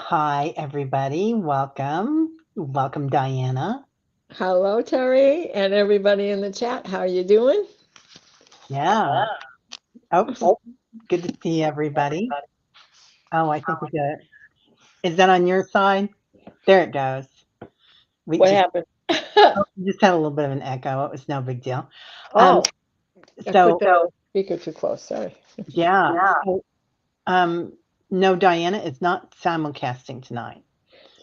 Hi, everybody. Welcome. Welcome, Diana. Hello, Terry, and everybody in the chat. How are you doing? Yeah. Oops. Good to see everybody. Oh, I think we got it. Is that on your side? There it goes. We What just happened? just had a little bit of an echo. It was no big deal. Um, Oh, I put so the speaker too close. Sorry. yeah. So, um, no, Diana is not simulcasting tonight.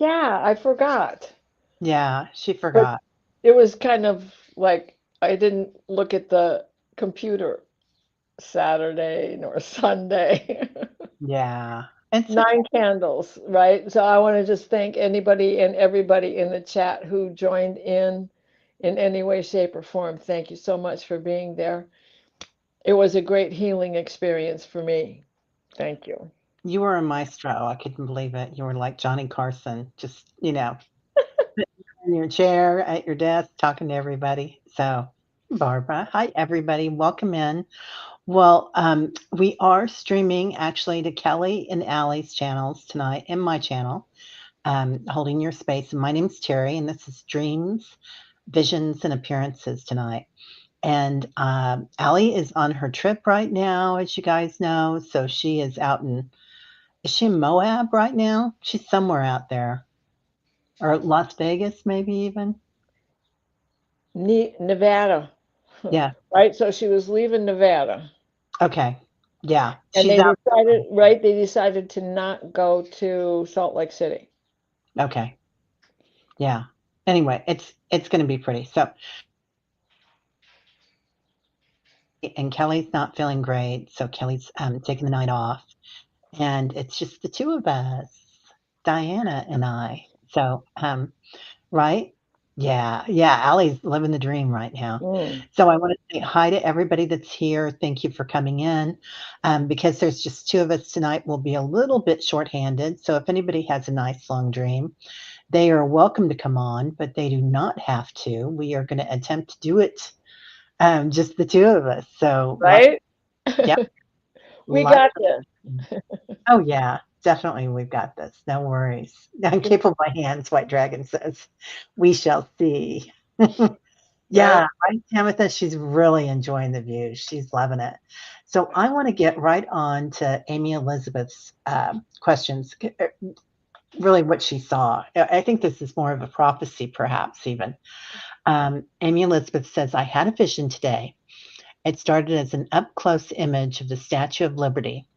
Yeah, I forgot. Yeah, she But forgot. it was kind of like I didn't look at the computer Saturday nor Sunday. Yeah. It's okay. Nine candles, right? So I want to just thank anybody and everybody in the chat who joined in any way, shape, or form. Thank you so much for being there. It was a great healing experience for me. Thank you. You were a maestro. I couldn't believe it. You were like Johnny Carson, just, in your chair at your desk talking to everybody. So, Barbara, hi everybody, welcome in. Well, we are streaming actually to Kelly and Allie's channels tonight and my channel, holding your space. And my name's Terry, and this is Dreams, Visions, and Appearances tonight. And Allie is on her trip right now, as you guys know. So she is out in, is she in Moab right now? She's somewhere out there, or Las Vegas, maybe even. Nevada, Yeah. right? So she was leaving Nevada, Okay. Yeah. and She's they out. decided, right? They decided to not go to Salt Lake City. Okay. Yeah. Anyway, it's going to be pretty. So, and Kelly's not feeling great, so Kelly's taking the night off, and it's just the two of us, Diana and I. So, right? Yeah, yeah. Allie's living the dream right now. Mm. So I want to say hi to everybody that's here. Thank you for coming in. Because there's just two of us tonight, we'll be a little bit shorthanded. So if anybody has a nice long dream, they are welcome to come on, but they do not have to. We are going to attempt to do it, just the two of us. So, Right? yep, We lots got of. this. Oh yeah, definitely, we've got this. No worries. I'm capable by hands. White Dragon says, "We shall see." Right? Yeah, right, Tamitha. She's really enjoying the view. She's loving it. So I want to get right on to Amy Elizabeth's questions. Really, what she saw. I think this is more of a prophecy, perhaps even. Amy Elizabeth says, I had a vision today. It started as an up close image of the Statue of Liberty.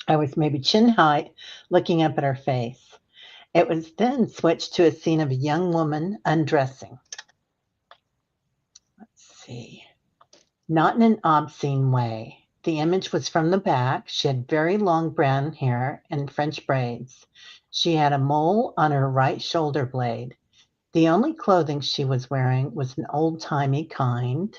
I was maybe chin high looking up at her face. It was then switched to a scene of a young woman undressing. Let's see. Not in an obscene way. The image was from the back. She had very long brown hair and French braids. She had a mole on her right shoulder blade. The only clothing she was wearing was an old timey kind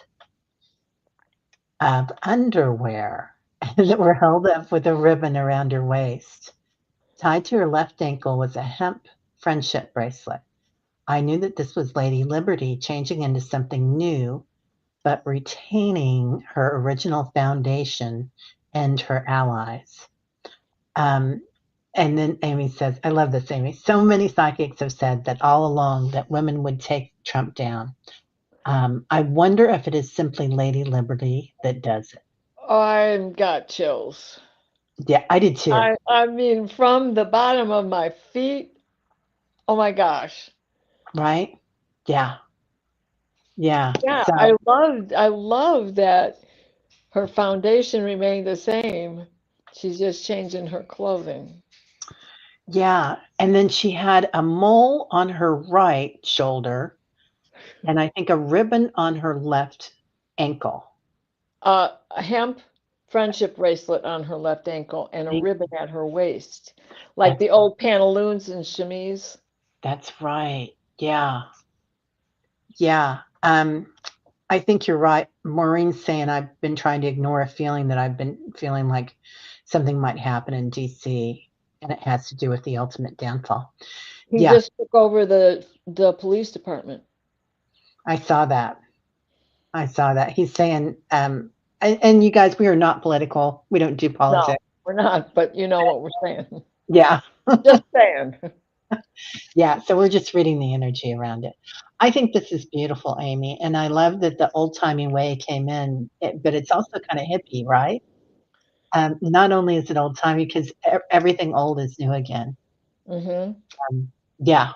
of underwear that were held up with a ribbon around her waist. Tied to her left ankle was a hemp friendship bracelet. I knew that this was Lady Liberty changing into something new, but retaining her original foundation and her allies. Um, and then Amy says, I love this, Amy. So many psychics have said that all along that women would take Trump down. I wonder if it is simply Lady Liberty that does it. I've got chills. Yeah, I did too. I mean, from the bottom of my feet. Oh my gosh. Right? Yeah. Yeah. Yeah, So, I love that her foundation remained the same. She's just changing her clothing. yeah. And then she had a mole on her right shoulder and I think a ribbon on her left ankle. A hemp friendship bracelet on her left ankle and a Think ribbon at her waist, like that's the old pantaloons and chemise. that's right. Yeah. Yeah. I think you're right. Maureen's saying I've been trying to ignore a feeling that I've been feeling like something might happen in DC, and it has to do with the ultimate downfall. He Yeah, just took over the police department. I saw that. I saw that. He's saying, and you guys, we are not political. We don't do No, politics. we're not, but you know what we're saying. Yeah. Just saying. Yeah, so we're just reading the energy around it. I think this is beautiful, Amy, and I love that the old-timey way came in, but it's also kinda hippie, right? Not only is it old-timey 'cause everything old is new again. Hmm. Yeah,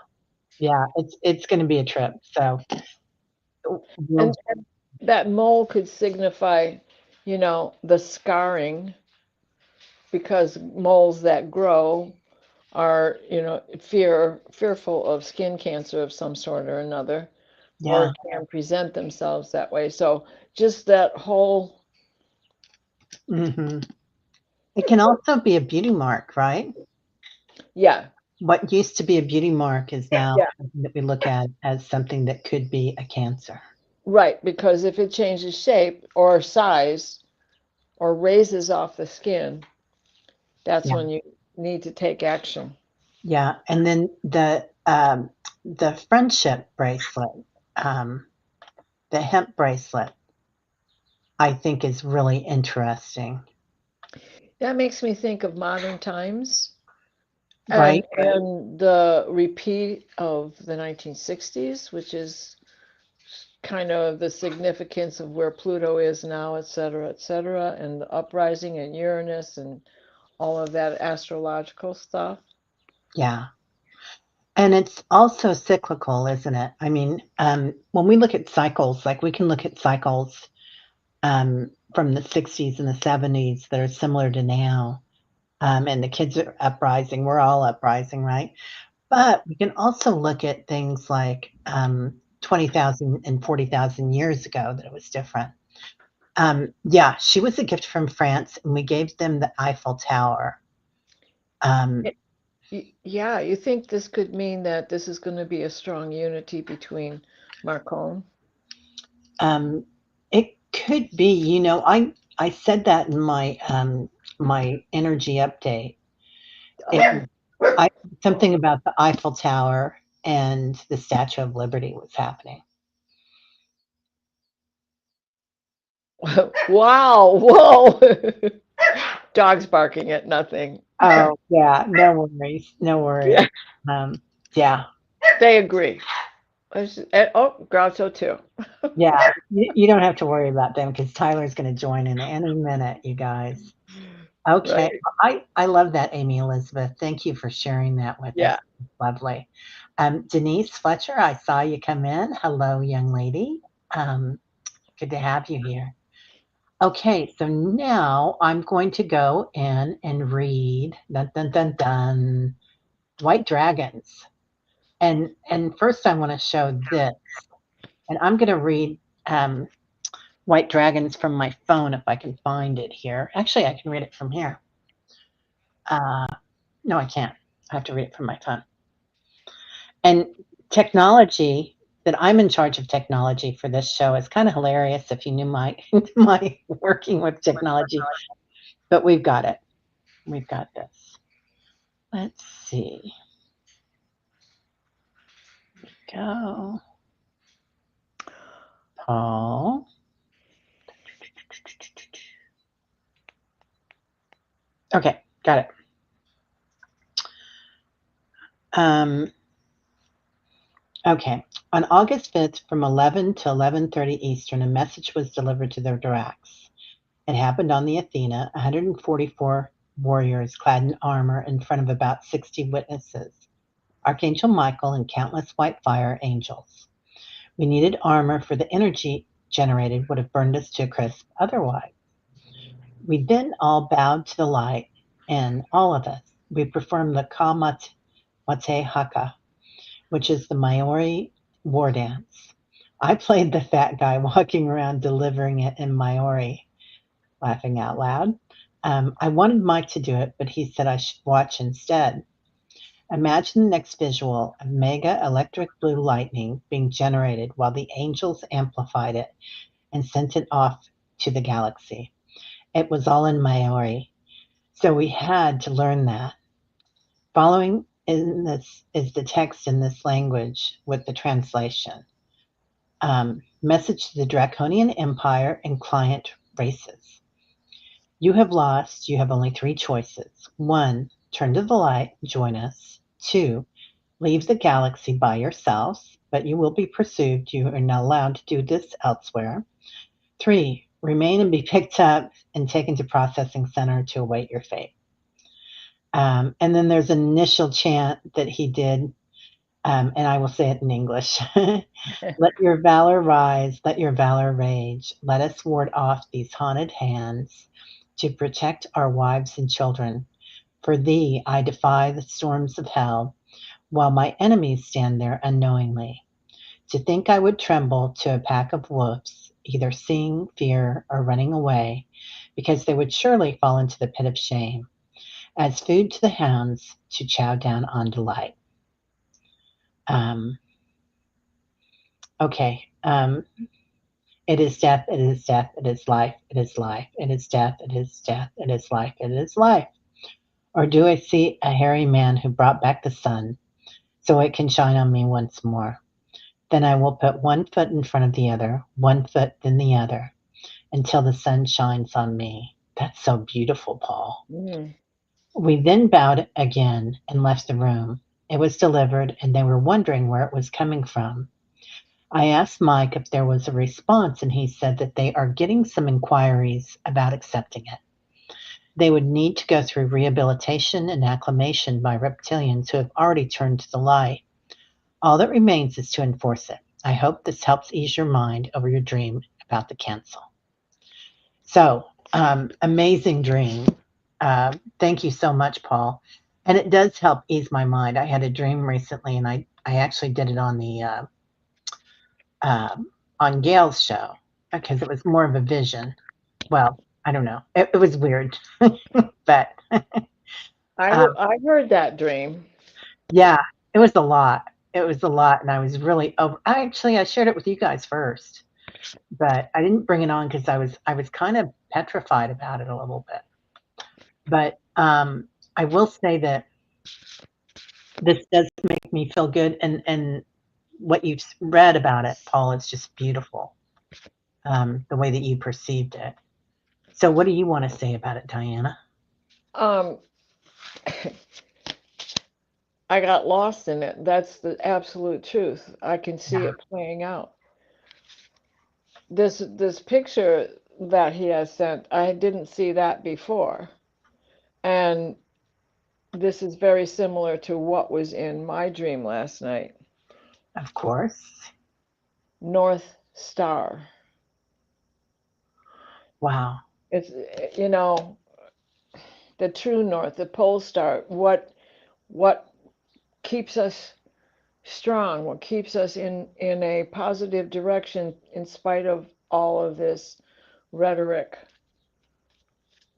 yeah, it's gonna be a trip, so we'll And that mole could signify, the scarring, because moles that grow are, fearful of skin cancer of some sort or another, or yeah, can present themselves that way. So just that whole, mhm. It can also be a beauty mark, right? yeah, What used to be a beauty mark is now yeah, something that we look at as something that could be a cancer. right. Because if it changes shape or size or raises off the skin, that's Yeah, when you need to take action. yeah, and then the friendship bracelet, um, the hemp bracelet, I think is really interesting, That makes me think of modern times right? and the repeat of the 1960s, which is kind of the significance of where Pluto is now, et cetera, and the uprising and Uranus and all of that astrological stuff. Yeah. And it's also cyclical, isn't it? I mean, when we look at cycles, like we can look at cycles from the 60s and the 70s that are similar to now. And the kids are uprising. We're all uprising, right? But we can also look at things like 20,000 and 40,000 years ago that it was different. Yeah, she was a gift from France, and we gave them the Eiffel Tower. Um, Yeah, you think this could mean that this is going to be a strong unity between Marcon? um, it could be, I said that in my energy update. It Oh, I something about the Eiffel Tower and the Statue of Liberty was happening. wow, whoa. Dogs barking at nothing. Oh, yeah, no worries, no worries. Yeah, Um, yeah, they agree. Oh, Groucho too. yeah, you don't have to worry about them because Tyler's gonna join in any minute, you guys. Okay, Right. I love that, Amy Elizabeth. Thank you for sharing that with us. Yeah. Lovely. Denise Fletcher, I saw you come in. Hello, young lady. Um, good to have you here. Okay, so now I'm going to go in and read dun dun dun dun White Dragons. And first I want to show this. And I'm going to read um, White Dragons from my phone if I can find it here. Actually, I can read it from here. Uh, no, I can't. I have to read it from my phone. And technology that I'm in charge of technology for this show is kind of hilarious if you knew my my working with technology, but we've got it. We've got this. Let's see. Go. Paul. Okay, got it. Um, okay. On August 5th from 11 to 11:30 Eastern, a message was delivered to the Drax. It happened on the Athena, 144 warriors clad in armor in front of about 60 witnesses, Archangel Michael and countless white fire angels. We needed armor for the energy generated would have burned us to a crisp otherwise. We then all bowed to the light, and all of us, we performed the Mate Haka, which is the Maori war dance. I played the fat guy walking around delivering it in Maori, laughing out loud. I wanted Mike to do it, but he said I should watch instead. Imagine the next visual of mega electric blue lightning being generated while the angels amplified it and sent it off to the galaxy. It was all in Maori, so we had to learn that. Following in this is the text in this language with the translation. Message to the Draconian Empire and client races. You have lost. You have only three choices. One, turn to the light, join us. 2, leave the galaxy by yourselves, but you will be pursued. You are not allowed to do this elsewhere. 3, remain and be picked up and taken to processing center to await your fate. And then there's an initial chant that he did, and I will say it in English. Let your valor rise, let your valor rage. Let us ward off these haunted hands to protect our wives and children. For thee, I defy the storms of hell, while my enemies stand there unknowingly. To think I would tremble to a pack of wolves, either seeing fear or running away, because they would surely fall into the pit of shame, as food to the hounds to chow down on delight. Um, okay. It is death, it is death, it is life, it is life, it is death, it is death, it is life, it is life. Or do I see a hairy man who brought back the sun so it can shine on me once more? Then I will put one foot in front of the other, one foot then the other, until the sun shines on me. That's so beautiful, Paul. Mm. We then bowed again and left the room. It was delivered, and they were wondering where it was coming from. I asked Mike if there was a response, and he said that they are getting some inquiries about accepting it. They would need to go through rehabilitation and acclimation by reptilians who have already turned to the light. All that remains is to enforce it. I hope this helps ease your mind over your dream about the cancel. So, amazing dream. Thank you so much, Paul. And it does help ease my mind. I had a dream recently, and I actually did it uh, on Gail's show because it was more of a vision. Well, I don't know. It was weird, but um, I heard that dream. yeah, it was a lot. It was a lot, and I was really over. I shared it with you guys first, but I didn't bring it on because I was kind of petrified about it a little bit. But I will say that this does make me feel good, and what you've read about it, Paul, is just beautiful. The way that you perceived it. So, what do you want to say about it, Diana? Um, I got lost in it. That's the absolute truth. I can see Yeah, it playing out. This picture that he has sent, I didn't see that before. And this is very similar to what was in my dream last night. of course. North Star. Wow. It's you know, the true north, the pole star, what keeps us strong, what keeps us in a positive direction in spite of all of this rhetoric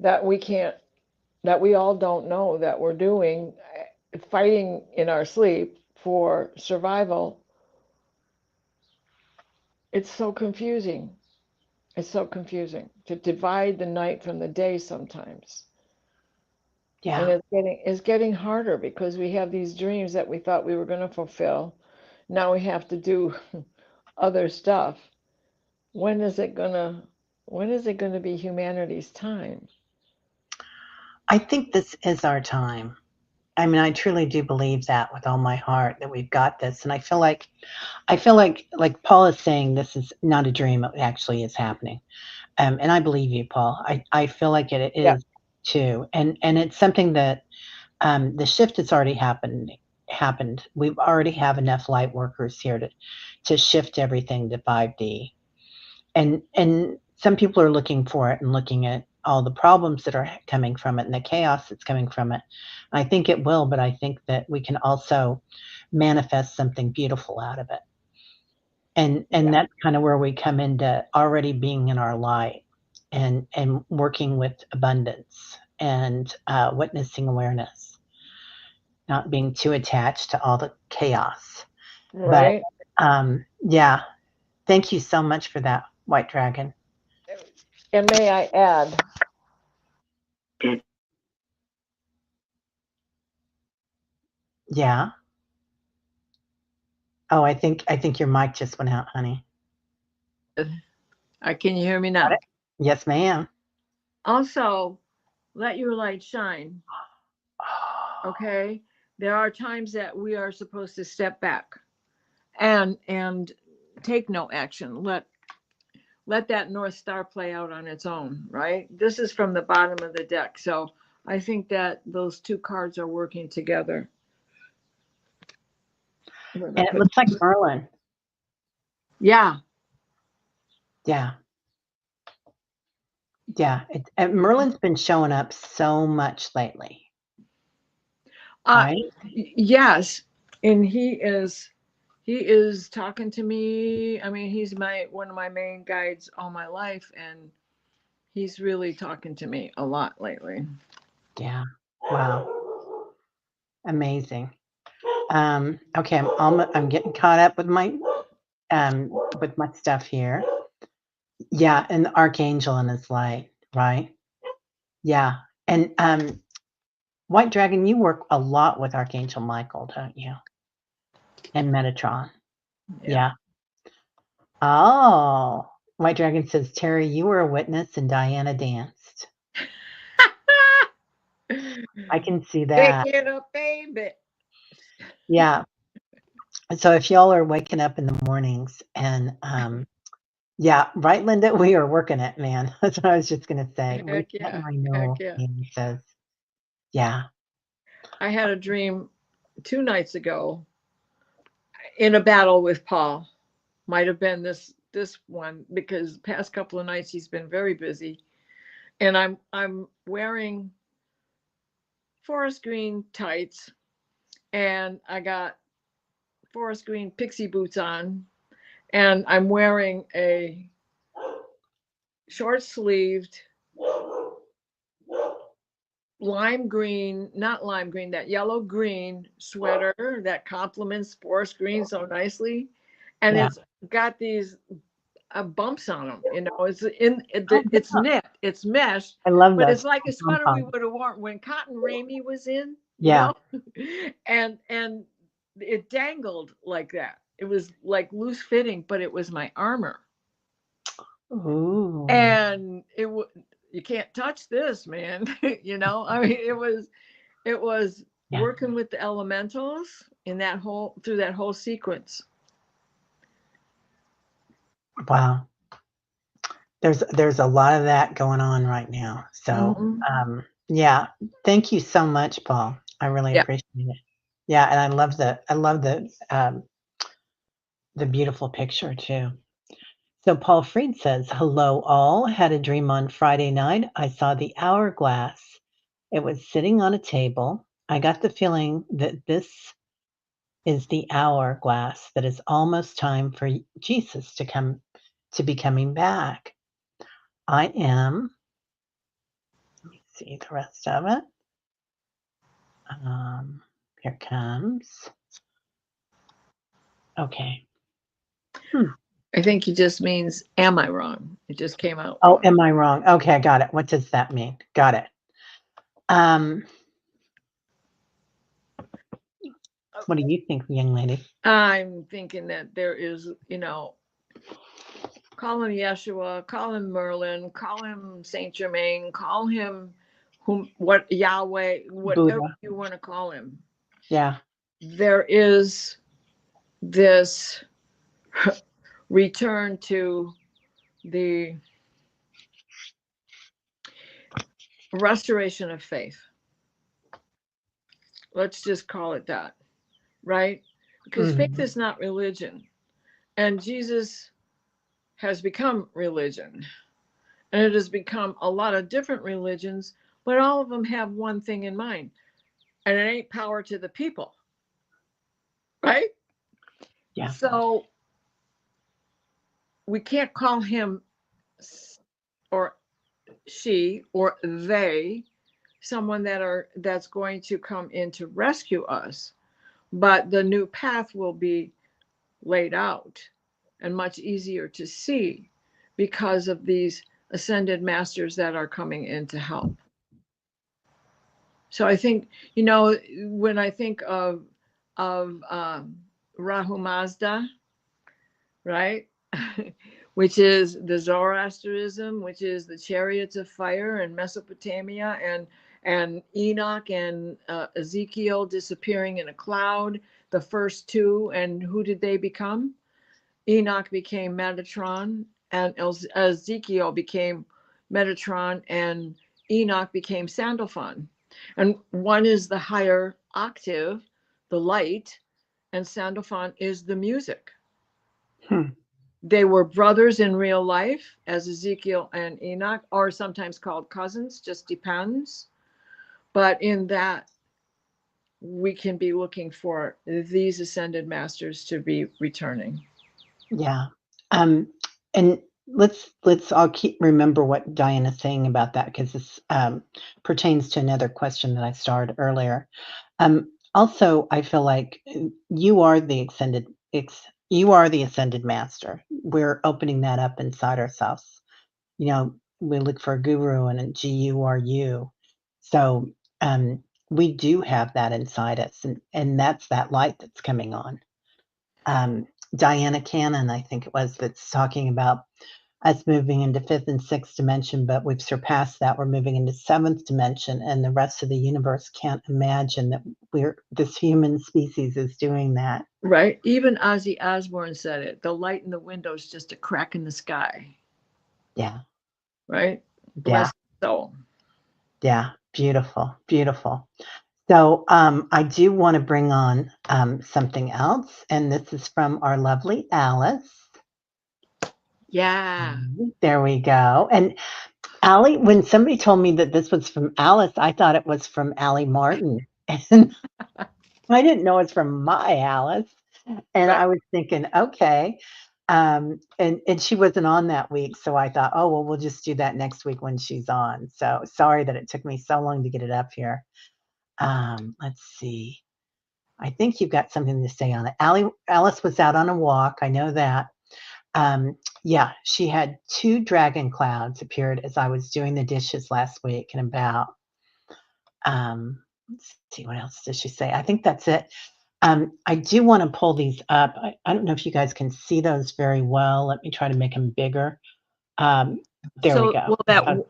that we can't that we all don't know that we're doing, fighting in our sleep for survival. It's so confusing. It's so confusing to divide the night from the day sometimes. And Yeah. it's getting harder because we have these dreams that we thought we were going to fulfill. Now we have to do other stuff. When is it going to when is it going to be humanity's time? I think this is our time. I mean, I truly do believe that with all my heart that we've got this. And I feel like Paul is saying this is not a dream, it actually is happening. And I believe you, Paul. I feel like it Yeah. is too. And it's something that the shift has already happened. We already have enough light workers here to shift everything to 5D. And some people are looking for it and looking at all the problems that are coming from it and the chaos that's coming from it. I think it will, but I think that we can also manifest something beautiful out of it. And Yeah. that's kind of where we come into already being in our light and working with abundance and witnessing awareness, not being too attached to all the chaos. But Right? yeah, thank you so much for that, White Dragon. And may I add, Yeah. Oh, I think your mic just went out, honey. can you hear me Got now? it? Yes, ma'am. Also, let your light shine. Okay. There are times that we are supposed to step back and take no action. Let that North Star play out on its own, right? This is from the bottom of the deck. So I think that those two cards are working together. And it looks like Merlin. Yeah. Yeah. Yeah. Merlin's been showing up so much lately. Right? Yes. And he is talking to me. I mean, he's one of my main guides all my life, and he's really talking to me a lot lately. Yeah. Wow. Amazing. Okay, I'm getting caught up with my stuff here. Yeah, and the archangel in his light, right? Yeah. And White Dragon, you work a lot with Archangel Michael, don't you? And Metatron. Yeah. Oh, White Dragon says, Terry, you were a witness and Diana danced. I can see that. Pick it up, baby. Yeah. So if y'all are waking up in the mornings and yeah, right, Linda, we are working it, man. That's what I was just gonna say. Heck Reset and yeah. renewal, Heck yeah. Amy says. Yeah. I had a dream 2 nights ago in a battle with Paul. Might have been this one because past couple of nights he's been very busy. And I'm wearing forest green tights and I got forest green pixie boots on and I'm wearing a short sleeved lime green, not lime green, that yellow green sweater that complements forest green so nicely. And Yeah. it's got these bumps on them. It's Oh, knit, it's mesh, I love but those it's like a sweater we pom-poms. would have worn when Cotton Ramey was in, Yeah. and it dangled like that. It was like loose fitting, but it was my armor, Ooh. and you can't touch this, man. I mean, it was Yeah. working with the elementals through that whole sequence. Wow. There's a lot of that going on right now. So yeah. Thank you so much, Paul. I really Yeah. appreciate it. Yeah, and I love the beautiful picture too. So Paul Freed says, hello all. Had a dream on Friday night. I saw the hourglass. It was sitting on a table. I got the feeling that this is the hourglass, that it's almost time for Jesus to be coming back. I am, let me see the rest of it. Here comes. Okay. I think he just means, am I wrong? It just came out Oh, wrong. am I wrong? Okay, I got it. What does that mean? Got it. What do you think, young lady? I'm thinking that there is, call him Yeshua, call him Merlin, call him Saint Germain, call him Yahweh, whatever Buddha. you want to call him. Yeah. There is this return to the restoration of faith. Let's just call it that, right? Because faith is not religion. And Jesus has become religion. And it has become a lot of different religions, but all of them have one thing in mind. And it ain't power to the people. Right? Yeah. So we can't call him or she or they someone that's going to come in to rescue us, but the new path will be laid out and much easier to see because of these ascended masters that are coming in to help. So I think, when I think of Rahu Mazda, right? Which is the Zoroastrianism, which is the chariots of fire in Mesopotamia, and Enoch and Ezekiel disappearing in a cloud, the first two. And who did they become? Enoch became Metatron, and Ezekiel became Metatron, and Enoch became Sandalphon. And one is the higher octave, the light, and Sandalphon is the music. Hmm. They were brothers in real life, as Ezekiel and Enoch, or sometimes called cousins, just depends. But in that, we can be looking for these ascended masters to be returning. Yeah. Um, and let's all keep remember what Diana's saying about that because this pertains to another question that I started earlier. Also, I feel like you are the you are the ascended master. We're opening that up inside ourselves. You know, we look for a guru and a GURU. So we do have that inside us, and that's that light that's coming on. um, Diana Cannon, I think it was, that's talking about us moving into fifth and sixth dimension, but we've surpassed that. We're moving into seventh dimension, and the rest of the universe can't imagine that this human species is doing that. Right? Even Ozzy Osbourne said it. The light in the window is just a crack in the sky. Yeah, Right? yeah, Bless his soul. yeah. Beautiful, beautiful. So I do want to bring on something else, and this is from our lovely Alice. Yeah. There we go. And Aley, when somebody told me that this was from Alice, I thought it was from Aley Martin. And I didn't know it's from my Alice. And Right. I was thinking, okay. And she wasn't on that week. So I thought, oh, well, we'll just do that next week when she's on. So sorry that it took me so long to get it up here. Let's see. I think you've got something to say on it. Alice was out on a walk. I know that. Yeah, she had two dragon clouds appeared as I was doing the dishes last week, and about let's see, what else does she say? I think that's it. I do want to pull these up. I don't know if you guys can see those very well. Let me try to make them bigger. There we So, go. well,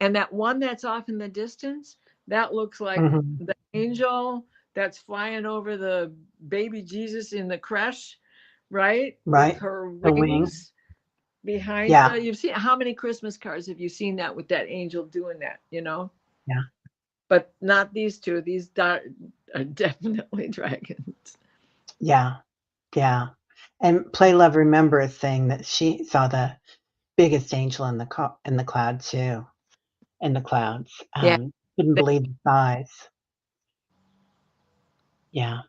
and that one that's off in the distance, that looks like Mhm. the angel that's flying over the baby Jesus in the creche, right? With Right, her the wing. wings behind. Yeah, You've seen how many Christmas cards have you seen that with that angel doing that? yeah, But not these two. These are definitely dragons. yeah, yeah. And Play Love Remember is saying that she saw the biggest angel in in the cloud too. In the clouds. Yeah. Couldn't believe the size. Yeah.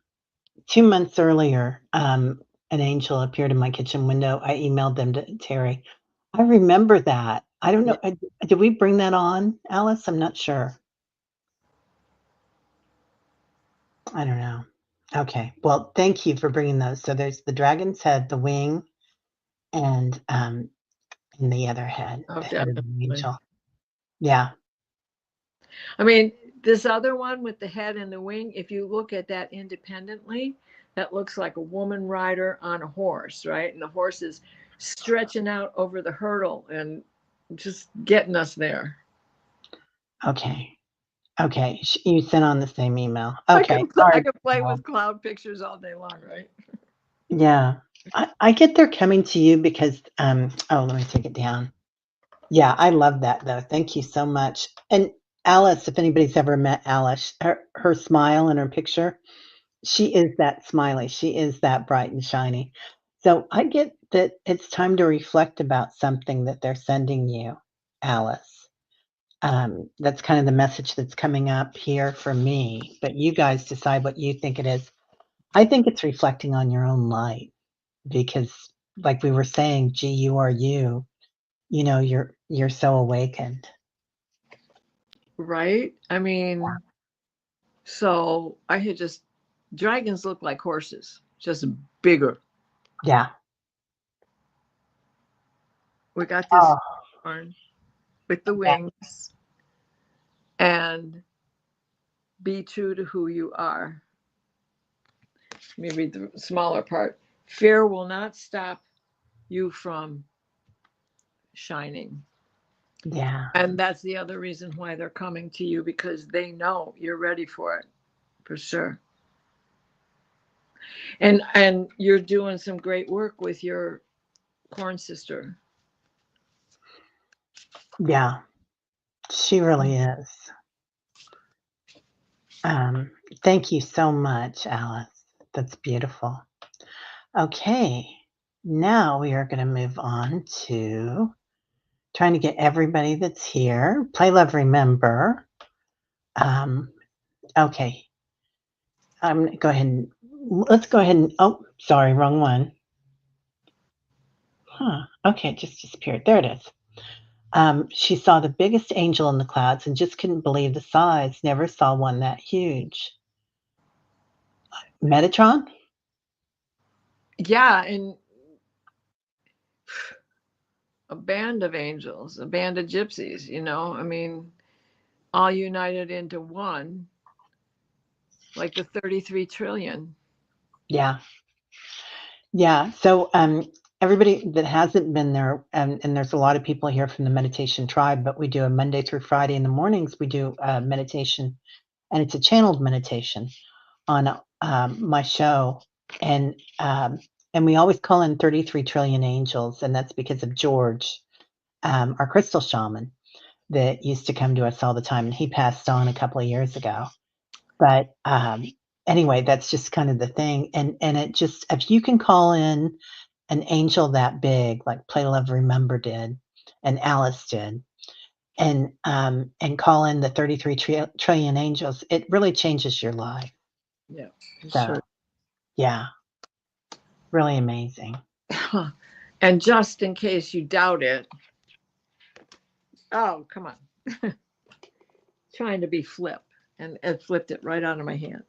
2 months earlier, an angel appeared in my kitchen window. I emailed them to Terry. I remember that. I don't Yeah. know, did we bring that on, Alice? I'm not sure. I don't know. Okay. Well, thank you for bringing those. So there's the dragon's head, the wing, and the other head, Oh, the head of the definitely. angel. Yeah. I mean, this other one with the head and the wing, if you look at that independently, that looks like a woman rider on a horse, right? And the horse is stretching out over the hurdle and just getting us there. Okay. Okay. You sent on the same email. I Okay. can All I right. can play with cloud pictures all day long, right? Yeah. I get they're coming to you because, oh, let me take it down. Yeah, I love that though. Thank you so much. And Alice, if anybody's ever met Alice, her smile in her picture, she is that smiley. She is that bright and shiny. So I get that it's time to reflect about something that they're sending you, Alice. That's kind of the message that's coming up here for me. But you guys decide what you think it is. I think it's reflecting on your own light because, like we were saying, GURU, you're so awakened. Right? I mean, so I had just dragons look like horses, just bigger. Yeah. We got this Oh, one with the yeah. wings and be true to who you are. Let me read the smaller part. Fear will not stop you from shining. Yeah. And that's the other reason why they're coming to you, because they know you're ready for it, for sure. And you're doing some great work with your corn sister. Yeah. She really is. Um, Thank you so much, Alice. That's beautiful. Okay. Now we are going to move on to trying to get everybody that's here. Play Love Remember. Um, okay. I'm going to go ahead and let's go ahead and, oh, sorry, wrong one. Huh. Okay, it just disappeared. There it is. She saw the biggest angel in the clouds and just couldn't believe the size. Never saw one that huge. Metatron? Yeah, and a band of angels, a band of gypsies, I mean, all united into one, like the 33 trillion. Yeah. Yeah. So, everybody that hasn't been there, and there's a lot of people here from the meditation tribe, but we do a Monday through Friday in the mornings. We do meditation, and it's a channeled meditation on my show, and um, and we always call in 33 trillion angels, and that's because of George, our crystal shaman that used to come to us all the time, and he passed on a couple of years ago. But anyway, that's just kind of the thing, and it just if you can call in an angel that big, like Play Love Remember did, and Alice did, and call in the 33 trillion angels, it really changes your life. Yeah, for So sure. yeah, really amazing. And just in case you doubt it, oh, come on. Trying to be flip, and it flipped it right out of my hand.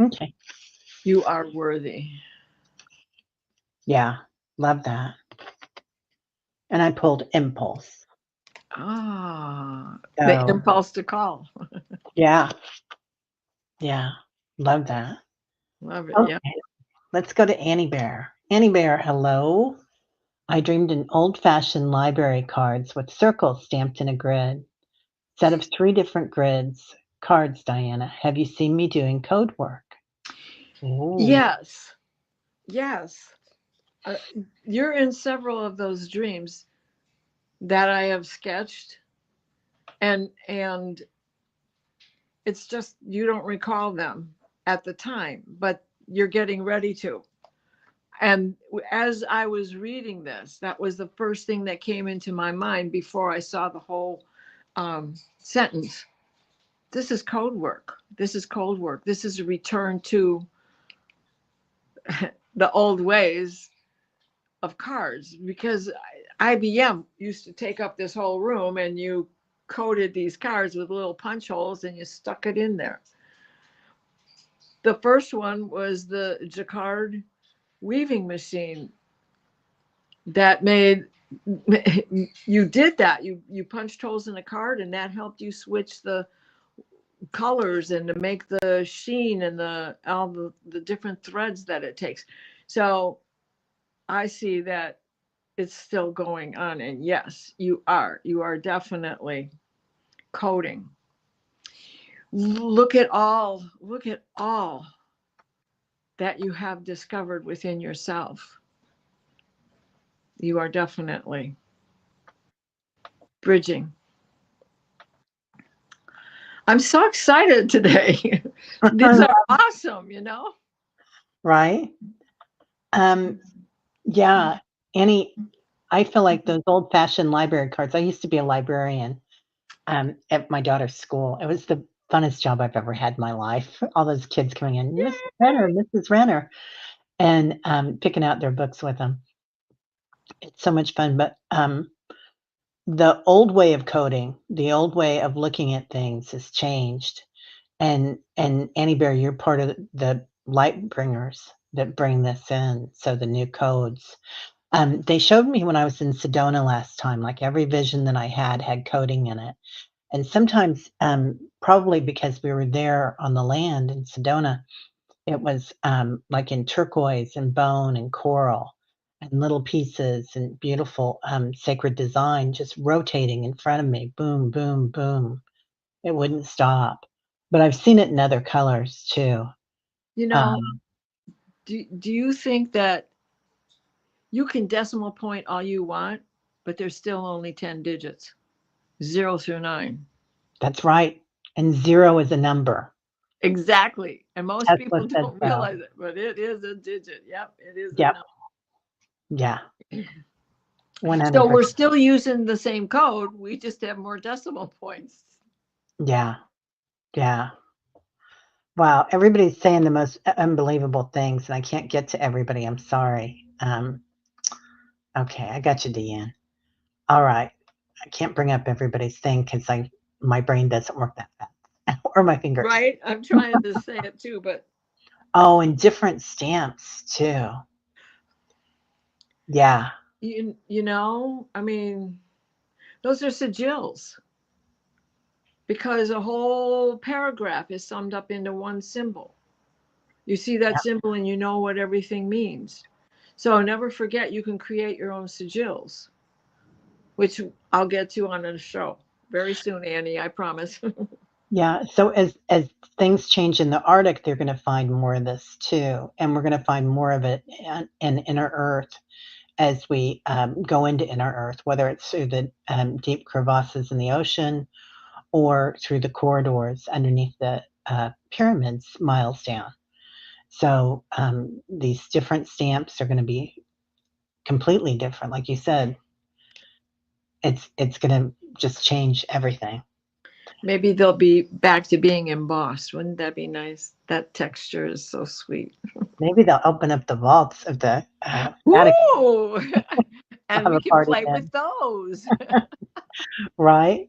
Okay. You are worthy. Yeah, love that. And I pulled impulse. Ah, the So impulse to call. yeah, yeah, love that. Love it. Yeah. Okay, let's go to Annie Bear. Annie Bear, hello. I dreamed in old-fashioned library cards with circles stamped in a grid. Set of three different grids. Cards, Diana. Have you seen me doing code work? Ooh, Yes. Yes. Uh, you're in several of those dreams that I have sketched, and it's just you don't recall them at the time, but you're getting ready to. And as I was reading this, that was the first thing that came into my mind before I saw the whole sentence. This is code work. This is code work. This is a return to the old ways of cards, because IBM used to take up this whole room and you coded these cards with little punch holes and you stuck it in there. The first one was the jacquard weaving machine that made you did that. You punched holes in a card and that helped you switch the colors and to make the sheen and all the different threads that it takes. So I see that it's still going on. And yes, you are definitely coding. Look at all that you have discovered within yourself. You are definitely bridging. I'm so excited today. These are awesome. right? Um, yeah, Annie, I feel like those old-fashioned library cards. I used to be a librarian at my daughter's school. It was the funnest job I've ever had in my life. All those kids coming in, Miss Renner, Mrs. Renner, and picking out their books with them. It's so much fun. But the old way of coding, the old way of looking at things has changed. And Annie Bear, you're part of the light bringers that bring this in. So the new codes. They showed me when I was in Sedona last time, like every vision that I had coding in it. And sometimes, probably because we were there on the land in Sedona, it was like in turquoise and bone and coral. and little pieces and beautiful sacred design just rotating in front of me. Boom, boom, boom. It wouldn't stop. But I've seen it in other colors too. You know, Um, do you think that you can decimal point all you want, but there's still only 10 digits, 0 through 9? that's right. And zero is a number. Exactly. And most Tesla people said don't so. realize it, but it is a digit. Yep, it is a Yep. number. Yeah. So we're 100%. still using the same code. We just have more decimal points. Yeah. Yeah. Wow. Everybody's saying the most unbelievable things, and I can't get to everybody. I'm sorry. Okay. I got you, Deanne. All right. I can't bring up everybody's thing because my brain doesn't work that fast, or my fingers. Right? I'm trying to say it too, but Oh, and different stamps too. Yeah. I mean, those are sigils because a whole paragraph is summed up into one symbol. You see that Yeah. symbol and you know what everything means. So never forget you can create your own sigils, which I'll get to on a show very soon, Annie, I promise. Yeah. So as things change in the Arctic, they're going to find more of this too, and we're going to find more of it in inner Earth as we go into inner Earth, whether it's through the deep crevasses in the ocean or through the corridors underneath the pyramids miles down. So these different stamps are going to be completely different. Like you said, it's going to just change everything. Maybe they'll be back to being embossed. Wouldn't that be nice? That texture is so sweet. Maybe they'll open up the vaults of the Vatican. Woo! We'll And have we a can party play with then, those. right?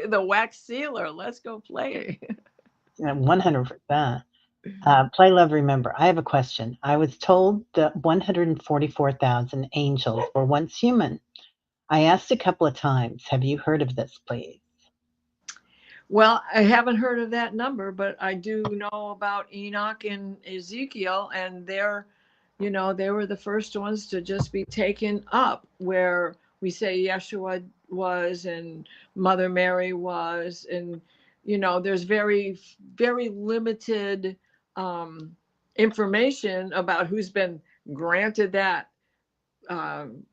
The wax sealer. Let's go play. 100%. Play, love, remember. I have a question. I was told that 144,000 angels were once human. I asked a couple of times, have you heard of this, please? Well, I haven't heard of that number, but I do know about Enoch and Ezekiel, and they were the first ones to just be taken up where we say Yeshua was and Mother Mary was, and there's very, very limited um, information about who's been granted that um,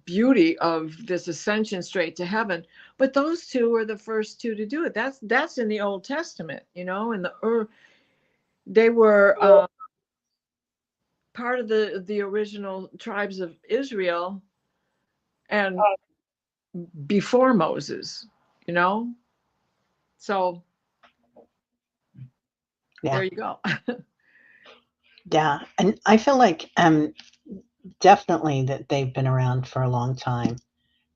beauty of this ascension straight to heaven. But those two were the first two to do it. That's in the Old Testament, and they were part of the original tribes of Israel and before Moses, you know. So Yeah, there you go. yeah. And I feel like definitely that they've been around for a long time.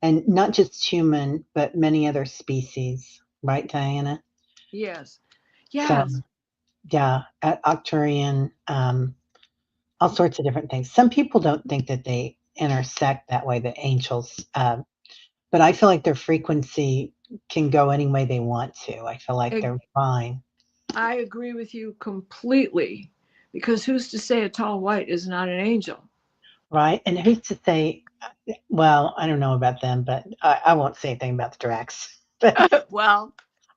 And not just human, but many other species, right, Diana? Yes, So, yes. yeah, Octurian, all sorts of different things. Some people don't think that they intersect that way, the angels, but I feel like their frequency can go any way they want to. I feel like they're fine, I agree with you completely, because who's to say a tall white is not an angel? right? And who's to say, well, I don't know about them, but I won't say anything about the Drax. But Well,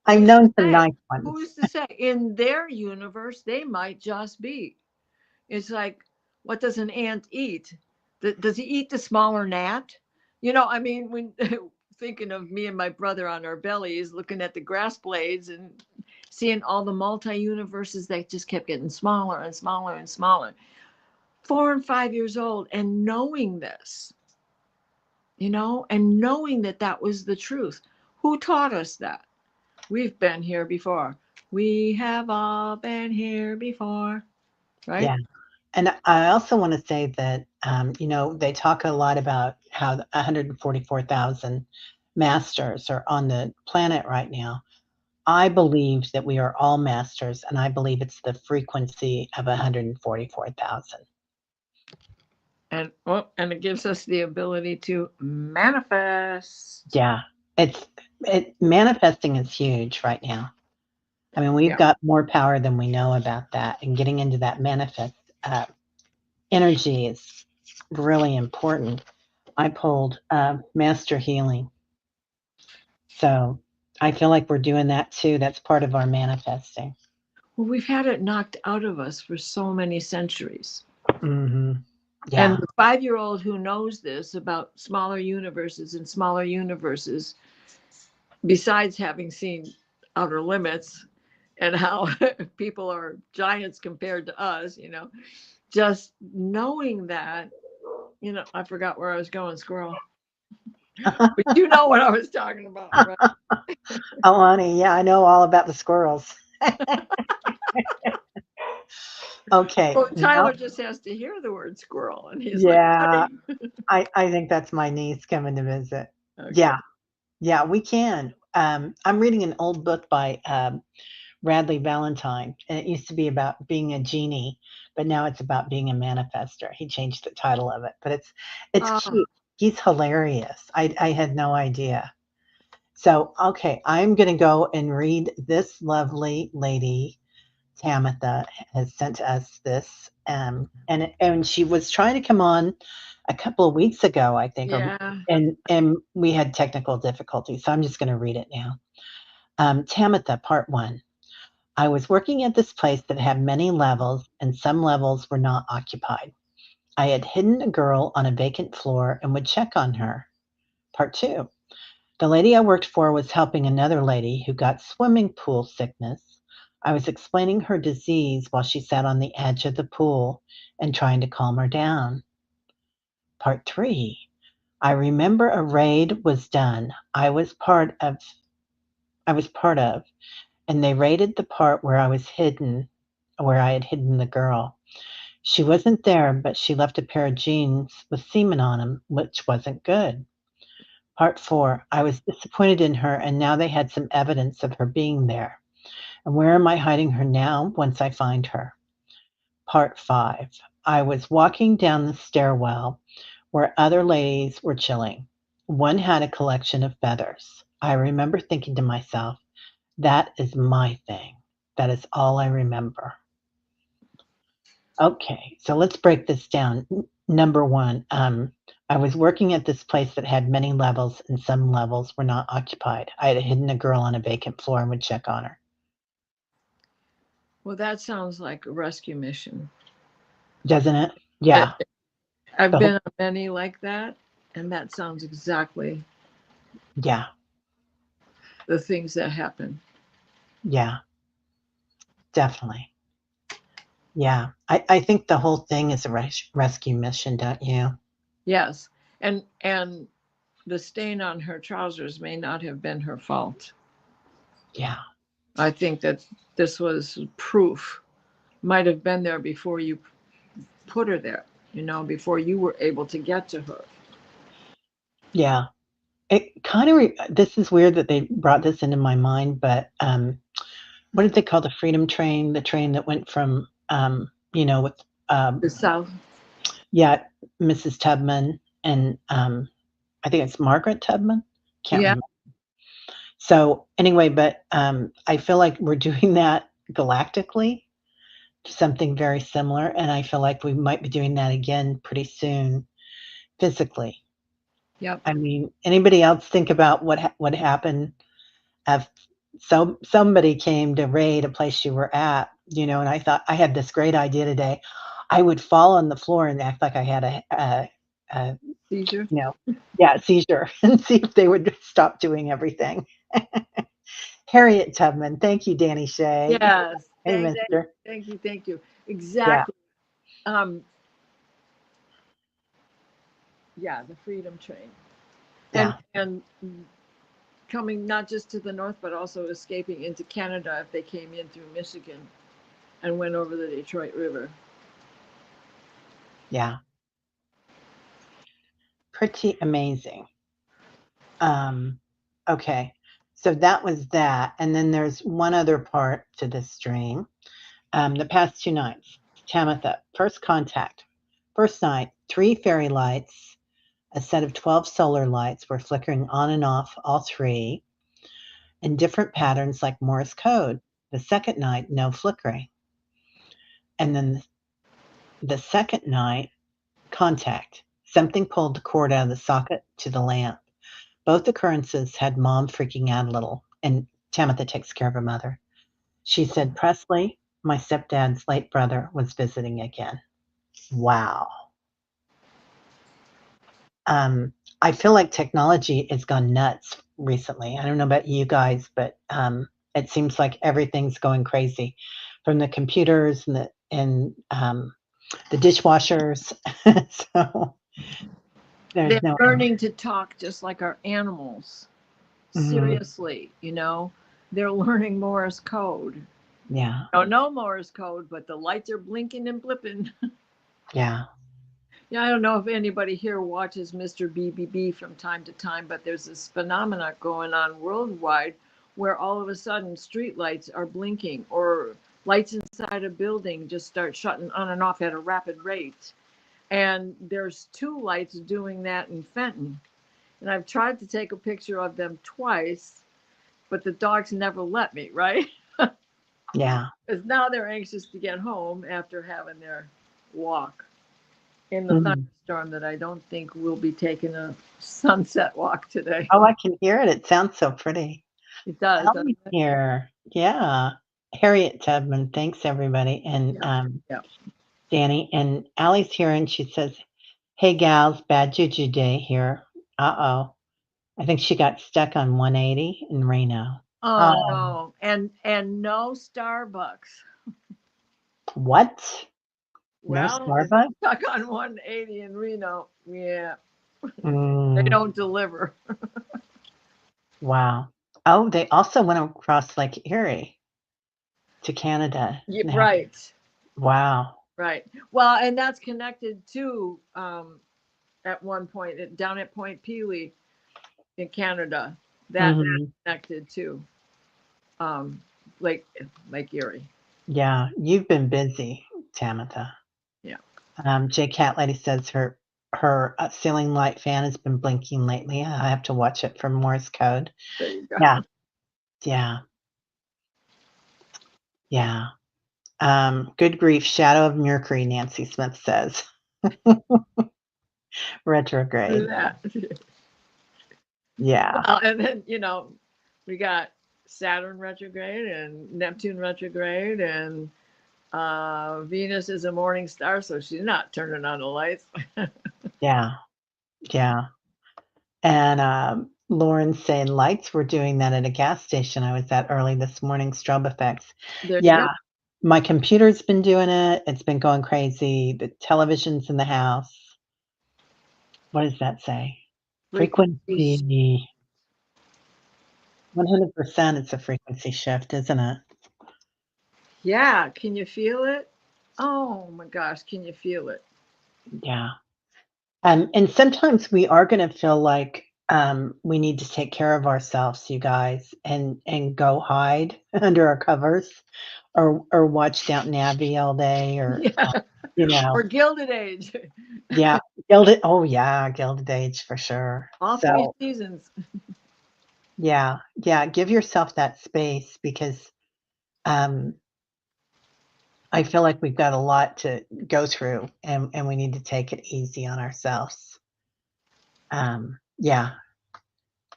I've who's to known some say? nice ones. Who's to say? In their universe, they might just be. It's like, what does an ant eat? Does he eat the smaller gnat? I mean, when thinking of me and my brother on our bellies, looking at the grass blades and seeing all the multi universes that just kept getting smaller and smaller and smaller. 4 and 5 years old, and knowing this, and knowing that that was the truth. Who taught us that? We've been here before. We have all been here before, right? Yeah. And I also want to say that, they talk a lot about how 144,000 masters are on the planet right now. I believe that we are all masters, and I believe it's the frequency of 144,000. And it gives us the ability to manifest. Yeah, manifesting is huge right now. I mean, we've Yeah. got more power than we know about that, and getting into that manifest energy is. really important. I pulled master healing. So I feel like we're doing that too. That's part of our manifesting. Well, we've had it knocked out of us for so many centuries. Hmm. And Yeah. the 5-year-old who knows this about smaller universes, besides having seen Outer Limits and how people are giants compared to us, just knowing that, I forgot where I was going, squirrel. But you know what I was talking about, right? Oh, honey, yeah, I know all about the squirrels. Okay. Well, Tyler Now, just has to hear the word squirrel, and he's like, yeah, "Honey." I think that's my niece coming to visit. Okay. Yeah, yeah, we can. I'm reading an old book by Radley Valentine, and it used to be about being a genie, but now it's about being a manifester. He changed the title of it, but it's Ah, cute. He's hilarious. I had no idea. So, okay, I'm going to go and read this lovely lady. Tamitha has sent us this, and she was trying to come on a couple of weeks ago, I think, or yeah. and we had technical difficulties. So I'm just going to read it now. Tamitha, Part One. I was working at this place that had many levels, and some levels were not occupied. I had hidden a girl on a vacant floor and would check on her. Part two. The lady I worked for was helping another lady who got swimming pool sickness. I was explaining her disease while she sat on the edge of the pool and trying to calm her down. Part three. I remember a raid was done. I was part of, and they raided the part where I had hidden the girl. She wasn't there, but she left a pair of jeans with semen on them, which wasn't good. Part four. I was disappointed in her, and now they had some evidence of her being there. And where am I hiding her now once I find her? Part five. I was walking down the stairwell where other ladies were chilling. One had a collection of feathers. I remember thinking to myself, that is my thing. That is all I remember. Okay, so let's break this down. Number one, I was working at this place that had many levels, and some levels were not occupied. I had hidden a girl on a vacant floor and would check on her. Well, that sounds like a rescue mission. Doesn't it? I, Yeah. I've The whole, been on many like that, and that sounds exactly yeah. the things that happen. Yeah. Definitely. Yeah. I think the whole thing is a rescue mission, don't you? Yes, and the stain on her trousers may not have been her fault. Yeah. I think that this was proof. Might have been there before you put her there, before you were able to get to her. Yeah. It kind of, this is weird that they brought this into my mind, but what did they call the Freedom Train? The train that went from, with, um, The South. yeah, Mrs. Tubman and I think it's Margaret Tubman. Can't Yeah. remember. So anyway, but I feel like we're doing that galactically, something very similar, and I feel like we might be doing that again pretty soon physically. Yep. I mean, anybody else think about what happened if somebody came to raid a place you were at, and I thought I had this great idea today. I would fall on the floor and act like I had a Seizure. you know, yeah, seizure and see if they would stop doing everything. Harriet Tubman. Thank you, Danny Shea. Yes. Hey, Thank you. mister. Thank you. Thank you. Yeah, Exactly. Um, yeah, the Freedom Train. And yeah, and coming not just to the north, but also escaping into Canada if they came in through Michigan and went over the Detroit River. yeah. Pretty amazing. Um, okay. So that was that. And then there's one other part to this stream. The past two nights. Tamitha, first contact. First night, three fairy lights, a set of 12 solar lights were flickering on and off, all three, in different patterns like Morse code. The second night, no flickering. And then the second night, Contact. Something pulled the cord out of the socket to the lamp. Both occurrences had Mom freaking out a little, and Tamitha takes care of her mother. She said, Presley, my stepdad's late brother, was visiting again. Wow. I feel like technology has gone nuts recently. I don't know about you guys, but it seems like everything's going crazy, from the computers and the dishwashers. So They're there's no end. learning to talk just like our animals. Mhm. Seriously, they're learning Morse code. Yeah, Don't know Morse code, but the lights are blinking and blipping. yeah. Yeah, I don't know if anybody here watches Mr. BBB from time to time, but there's this phenomena going on worldwide where all of a sudden street lights are blinking or lights inside a building just start shutting on and off at a rapid rate. And there's two lights doing that in Fenton. And I've tried to take a picture of them twice, but the dogs never let me, right? Yeah. Because now they're anxious to get home after having their walk in the Mhm. thunderstorm that I don't think we'll be taking a sunset walk today. Oh, I can hear it. It sounds so pretty. It does, doesn't Allie's it? here. Yeah. Harriet Tubman, thanks everybody. And Yeah. Yeah. Danny. And Allie's here and she says, hey gals, bad juju day here. Uh-oh. I think she got stuck on 180 in Reno. Oh Oh, no. And no Starbucks. what? No Well, if Starbucks? you're stuck on 180 in Reno, yeah, they Mm, don't deliver. wow. Oh, they also went across Lake Erie to Canada Yeah, now. right. Wow. Right. Well, and that's connected to at one point down at Point Pelee in Canada. That's Hmm. connected to um, Lake Lake Erie. Yeah, you've been busy, Tamitha. Yeah. J Cat Lady says her ceiling light fan has been blinking lately. I have to watch it for Morse code. There you Yeah, go. yeah, yeah. Good grief, shadow of Mercury, Nancy Smith says. Retrograde. That. Yeah, Well, and then we got Saturn retrograde and Neptune retrograde, and Venus is a morning star, so she's not turning on the lights. yeah, yeah. And Lauren's saying lights were doing that at a gas station I was at early this morning, strobe effects. There you Yeah, go. my computer's been doing it. It's been going crazy. The television's in the house. What does that say? Frequencies. Frequency. 100% it's a frequency shift, isn't it? Yeah, can you feel it? Oh my gosh, can you feel it? Yeah. And sometimes we are gonna feel like, we need to take care of ourselves, you guys, and go hide under our covers or watch Downton Abbey all day or, Yeah. you know. Or Gilded Age. Yeah, Gilded oh, yeah, Gilded Age for sure. All three So, seasons. yeah, yeah, give yourself that space because, um, I feel like we've got a lot to go through and we need to take it easy on ourselves. Yeah.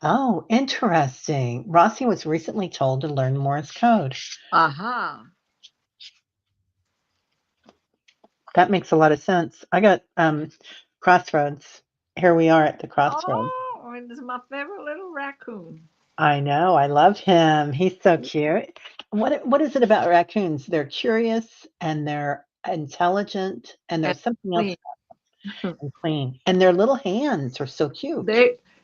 Oh, interesting. Rossi was recently told to learn Morse code. Aha. That makes a lot of sense. I got Crossroads. Here we are at the Crossroads. Oh, and this is my favorite little raccoon. I know. I love him. He's so cute. What is it about raccoons? They're curious and they're intelligent and And there's something else clean. about them clean. And their little hands are so cute.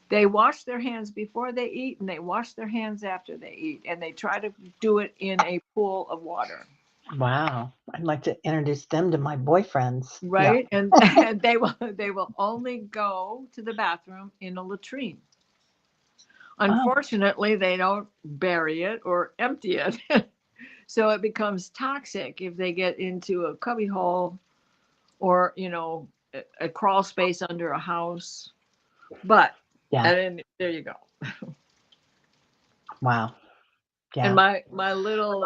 They wash their hands before they eat and they wash their hands after they eat, and they try to do it in a pool of water. Wow. I'd like to introduce them to my boyfriends. No. Right? And they will only go to the bathroom in a latrine. Oh, Unfortunately, they don't bury it or empty it. So it becomes toxic if they get into a cubby hole or, a crawl space under a house. But yeah. and then there you go. Wow. And Yeah. my little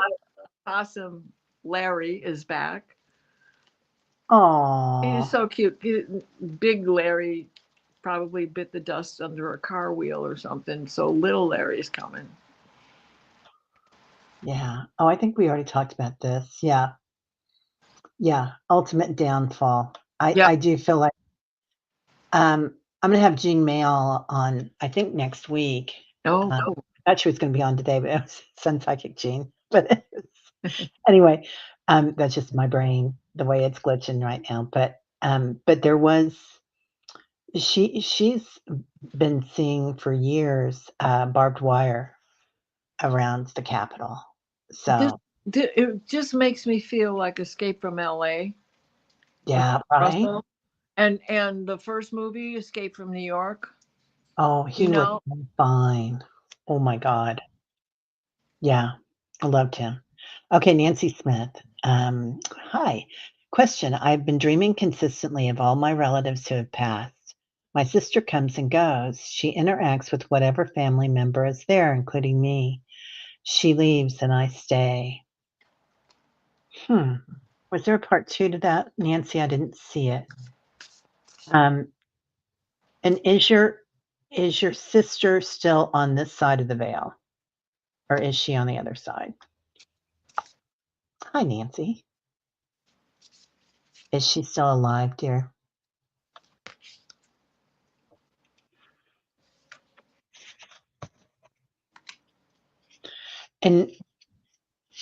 possum Larry is back. He's Oh, so cute. Big Larry probably bit the dust under a car wheel or something. So little Larry's coming. yeah. Oh, I think we already talked about this. Yeah. Yeah. Ultimate downfall. Yeah. I do feel like I'm gonna have Jean Mail on, I think next week. Oh, Um, cool. I thought she was gonna be on today, but it was Sun Psychic Jean. But anyway, that's just my brain, the way it's glitching right now. But there was she's been seeing for years barbed wire around the Capitol. This, So it just makes me feel like Escape from L.A. with yeah, right. Russell, and the first movie, Escape from New York. Oh, You he was know, fine. Oh my God. Yeah, I loved him. Okay, Nancy Smith. Hi. Question. I've been dreaming consistently of all my relatives who have passed. My sister comes and goes. She interacts with whatever family member is there, including me. She leaves and I stay. Hmm. Was there a part two to that, Nancy? I didn't see it. Um, and is your sister still on this side of the veil, or is she on the other side? Hi, Nancy. Is she still alive, dear? And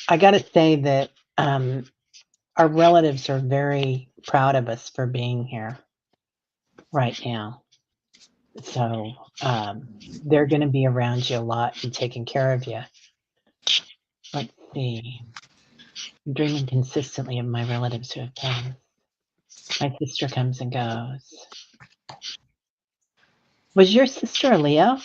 I got to say that our relatives are very proud of us for being here right now. So they're going to be around you a lot and taking care of you. Let's see. I'm dreaming consistently of my relatives who have passed. My sister comes and goes. Was your sister a Leo?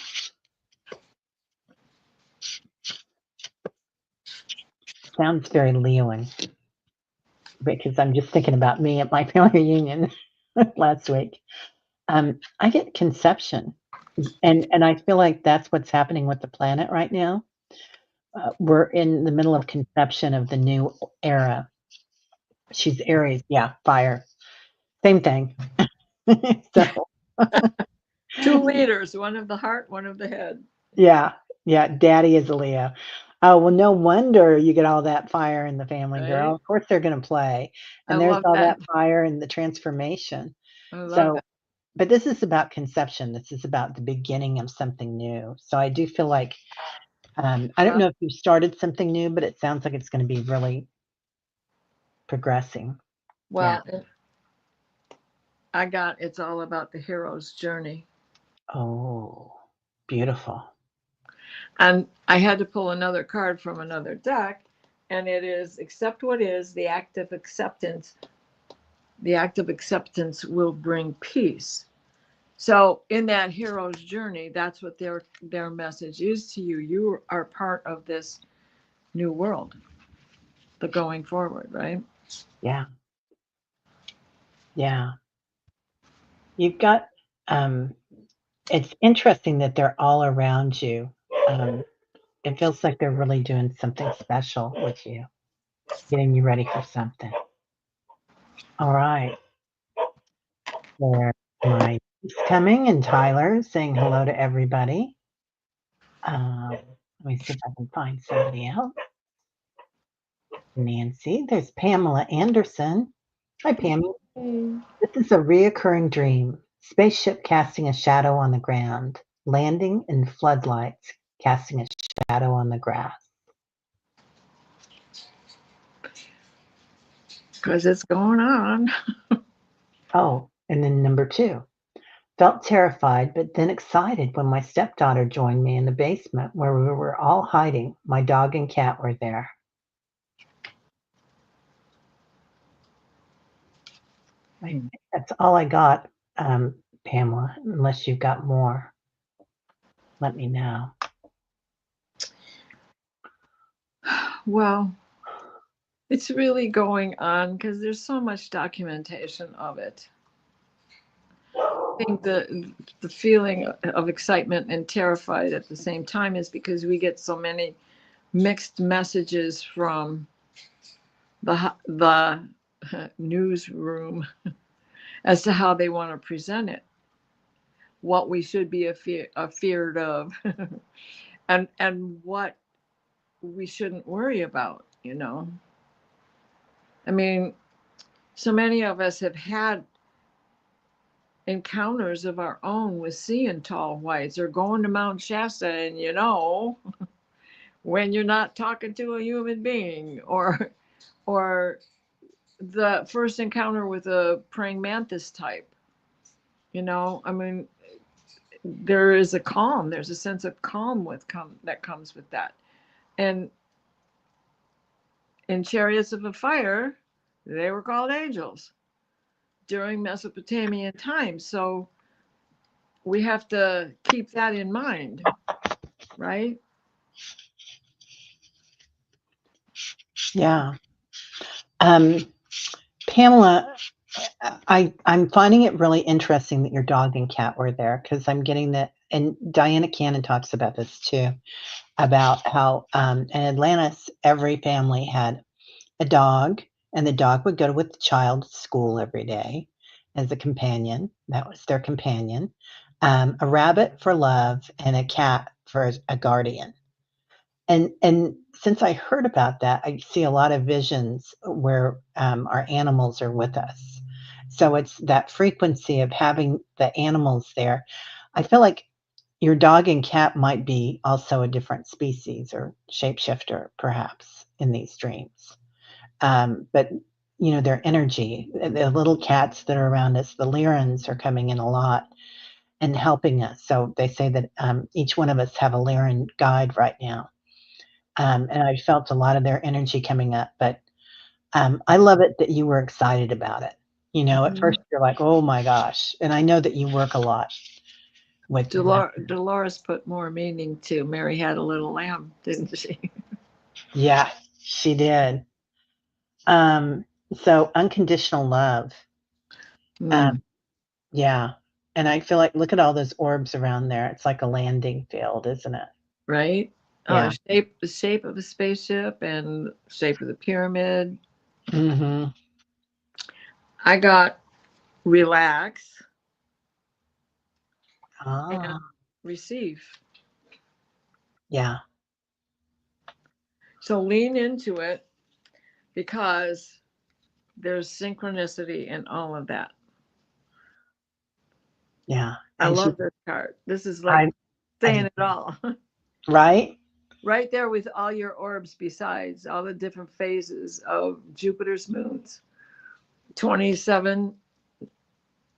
Sounds very Leoan because I'm just thinking about me at my family reunion last week. I get conception, and I feel like that's what's happening with the planet right now. We're in the middle of conception of the new era. She's Aries, yeah, fire, same thing. So two leaders, one of the heart, one of the head. yeah, yeah, Daddy is a Leo. Oh well, no wonder you get all that fire in the family, girl. Right? Of course they're going to play, I and there's love all that. that fire in the transformation. I love So that. but this is about conception. This is about the beginning of something new. So I do feel like I don't Well, know if you started something new, but it sounds like it's going to be really progressing. Yeah. well, I got it's all about the hero's journey. Oh, beautiful. And I had to pull another card from another deck, and it is accept what is, the act of acceptance. The act of acceptance will bring peace. So in that hero's journey, that's what their message is to you. You are part of this new world, the going forward, right? Yeah. Yeah. You've got, um, it's interesting that they're all around you. Um, it feels like they're really doing something special with you, getting you ready for something. All right. There, my niece coming and Tyler saying hello to everybody. Let me see if I can find somebody else. Nancy. There's Pamela Anderson. Hi, Pammy. Mm. This is a reoccurring dream. Spaceship casting a shadow on the ground, landing in floodlights, casting a shadow on the grass. Because it's going on. Oh, and then number two. Felt terrified, but then excited when my stepdaughter joined me in the basement where we were all hiding. My dog and cat were there. I think that's all I got, Pamela, unless you've got more. Let me know. Well, it's really going on because there's so much documentation of it. I think the feeling of excitement and terrified at the same time is because we get so many mixed messages from the newsroom as to how they want to present it, what we should be afeared of, and what we shouldn't worry about. I mean, so many of us have had encounters of our own with seeing tall whites or going to Mount Shasta, and when you're not talking to a human being, or the first encounter with a praying mantis type. I mean, there is a calm. There's a sense of calm that comes with that. And in Chariots of a Fire, they were called angels during Mesopotamian times. So we have to keep that in mind, right? Yeah. Um, Pamela, I'm finding it really interesting that your dog and cat were there because I'm getting that, and Diana Cannon talks about this too, about how in Atlantis, every family had a dog, and the dog would go with the child to school every day as a companion. That was their companion. A rabbit for love, and a cat for a guardian. And since I heard about that, I see a lot of visions where our animals are with us. So it's that frequency of having the animals there. I feel like your dog and cat might be also a different species or shapeshifter, perhaps, in these dreams. But their energy, the little cats that are around us, the Lyrans are coming in a lot and helping us. So they say that each one of us have a Lyran guide right now. And I felt a lot of their energy coming up. But I love it that you were excited about it. At Mm-hmm. first you're like, oh my gosh. And I know that you work a lot with that. Dolores put more meaning to Mary Had a Little Lamb, didn't she? Yeah, she did. Um, so unconditional love. Um, Mm, yeah. And I feel like, look at all those orbs around there. It's like a landing field, isn't it? right? Yeah. The shape of a spaceship and shape of the pyramid. Hmm. I got relax and Ah, receive. yeah. So lean into it because there's synchronicity in all of that. Yeah. I And love this card. This is like I, saying I, it all. right? Right there with all your orbs besides all the different phases of Jupiter's moons. 27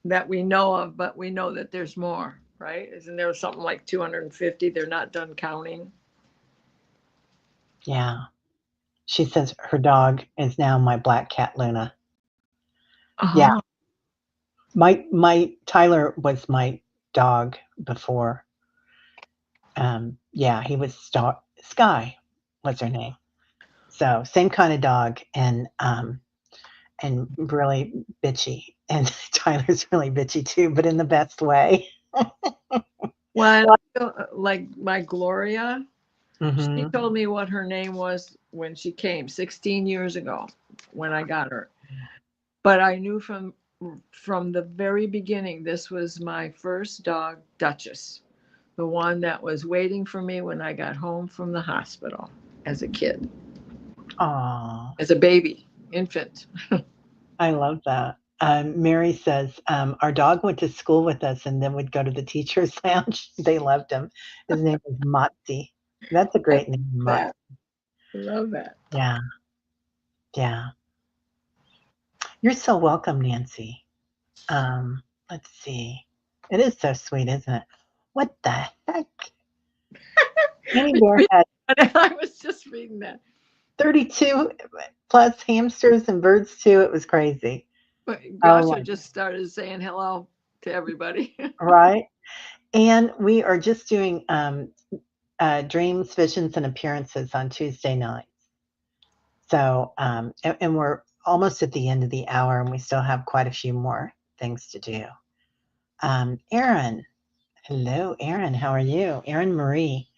that we know of, but we know that there's more, right? Isn't there something like 250? They're not done counting. Yeah. She says her dog is now my black cat, Luna. Yeah. Oh, My Tyler was my dog before. Yeah, he was Sky. What's her name? So same kind of dog, and really bitchy. And Tyler's really bitchy too, but in the best way. well, like my Gloria, she Hmm. told me what her name was when she came 16 years ago when I got her. But I knew from the very beginning this was my first dog, Duchess, the one that was waiting for me when I got home from the hospital as a kid, Aw, as a baby, infant. I love that. Mary says our dog went to school with us and then would go to the teacher's lounge. They loved him. His name was Motzi. That's a I great name, Motzi. love that. I love that. Yeah, yeah. You're so welcome, Nancy. Let's see. It is so sweet, isn't it? What the heck? Annie Bear had I was just reading that. 32 plus hamsters and birds too. It was crazy. But Oh Groucho my, just started saying hello to everybody. right? And we are just doing dreams, visions, and appearances on Tuesday nights. So, and we're almost at the end of the hour, and we still have quite a few more things to do. Erin, hello, Erin. How are you, Erin Marie?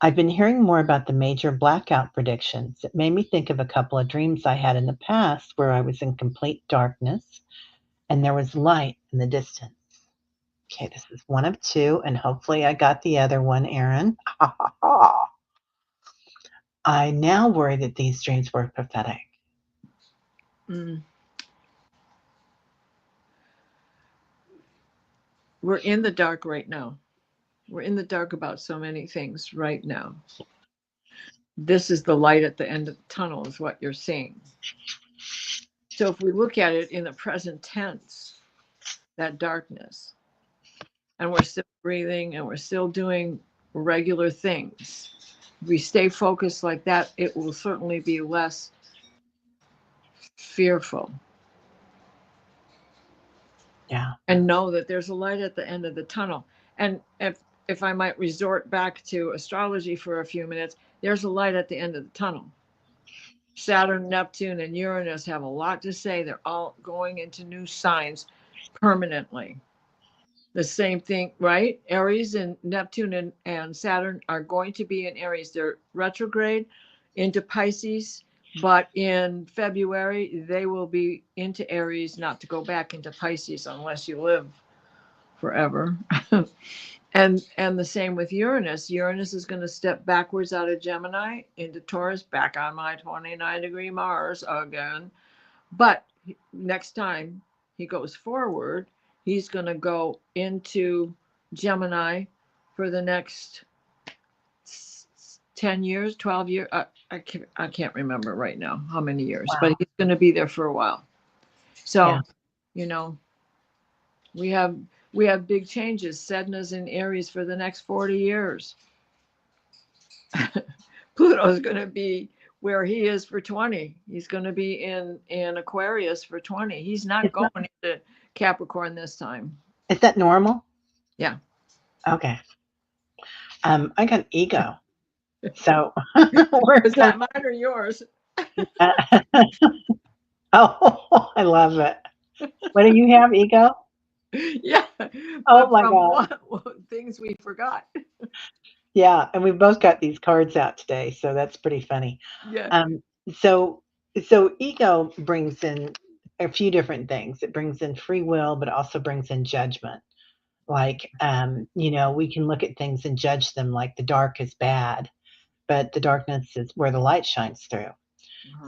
I've been hearing more about the major blackout predictions. It made me think of a couple of dreams I had in the past where I was in complete darkness and there was light in the distance. Okay, this is one of two, and hopefully I got the other one, Aaron. I now worry that these dreams were prophetic. Mm. We're in the dark right now. We're in the dark about so many things right now. This is the light at the end of the tunnel, is what you're seeing. So if we look at it in the present tense, that darkness, and we're still breathing and we're still doing regular things, if we stay focused like that, it will certainly be less fearful. Yeah. And know that there's a light at the end of the tunnel. And if I might resort back to astrology for a few minutes, there's a light at the end of the tunnel. Saturn, Neptune, and Uranus have a lot to say. They're all going into new signs permanently. The same thing, right? Aries and Neptune and Saturn are going to be in Aries. They're retrograde into Pisces, but in February, they will be into Aries, not to go back into Pisces unless you live forever. And the same with Uranus. Uranus is going to step backwards out of Gemini into Taurus, back on my 29-degree Mars again. But next time he goes forward, he's going to go into Gemini for the next 10 years, 12 years. I can't remember right now how many years, but Wow. he's going to be there for a while. Yeah. So, you know, we have big changes. Sedna's in Aries for the next 40 years. Pluto's going to be where he is for 20. He's going to be in Aquarius for 20. He's not Is going into Capricorn this time. is that normal? Yeah. Okay. I got ego. So we're Is that mine or yours? oh, I love it. What do you have, ego? Yeah. Oh But my from God. what things we forgot. Yeah, and we both got these cards out today, so that's pretty funny. Yeah. Um, so so ego brings in a few different things. It brings in free will, but also brings in judgment. Like, we can look at things and judge them like the dark is bad, but the darkness is where the light shines through. Uh-huh.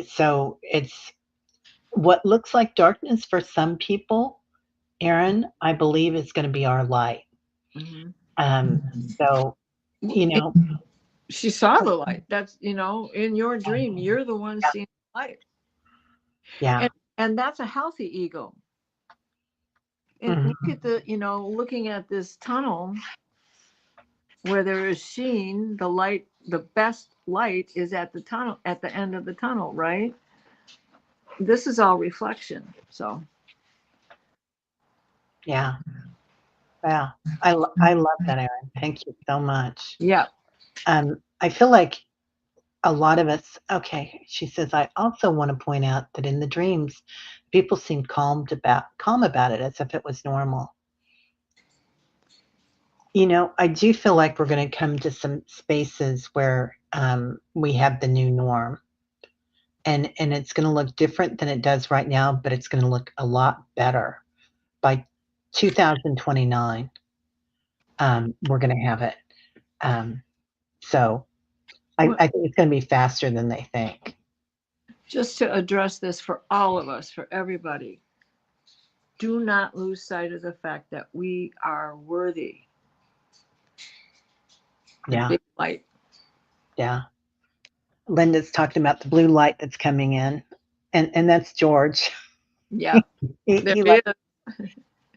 So it's what looks like darkness for some people, Aaron, I believe is going to be our light. Mhm. Um, so, you know, She saw the light. That's, in your dream, you're the one seeing the light. yeah. And that's a healthy ego. And look Mhm. at looking at this tunnel where there is sheen, the light, the best light is at the tunnel, at the end of the tunnel, right? This is all reflection. So, Yeah. Yeah. I love that, Aaron. Thank you so much. yeah. I feel like a lot of us, okay, she says, I also want to point out that in the dreams, people seem calm about it as if it was normal. I do feel like we're going to come to some spaces where we have the new norm, and it's going to look different than it does right now, but it's going to look a lot better by 2029. We're going to have it. Um, so Well, I think it's going to be faster than they think. just to address this for all of us, for everybody, do not lose sight of the fact that we are worthy. The Yeah, big light. yeah. Linda's talking about the blue light that's coming in, and that's George. Yeah, He, there he is. like,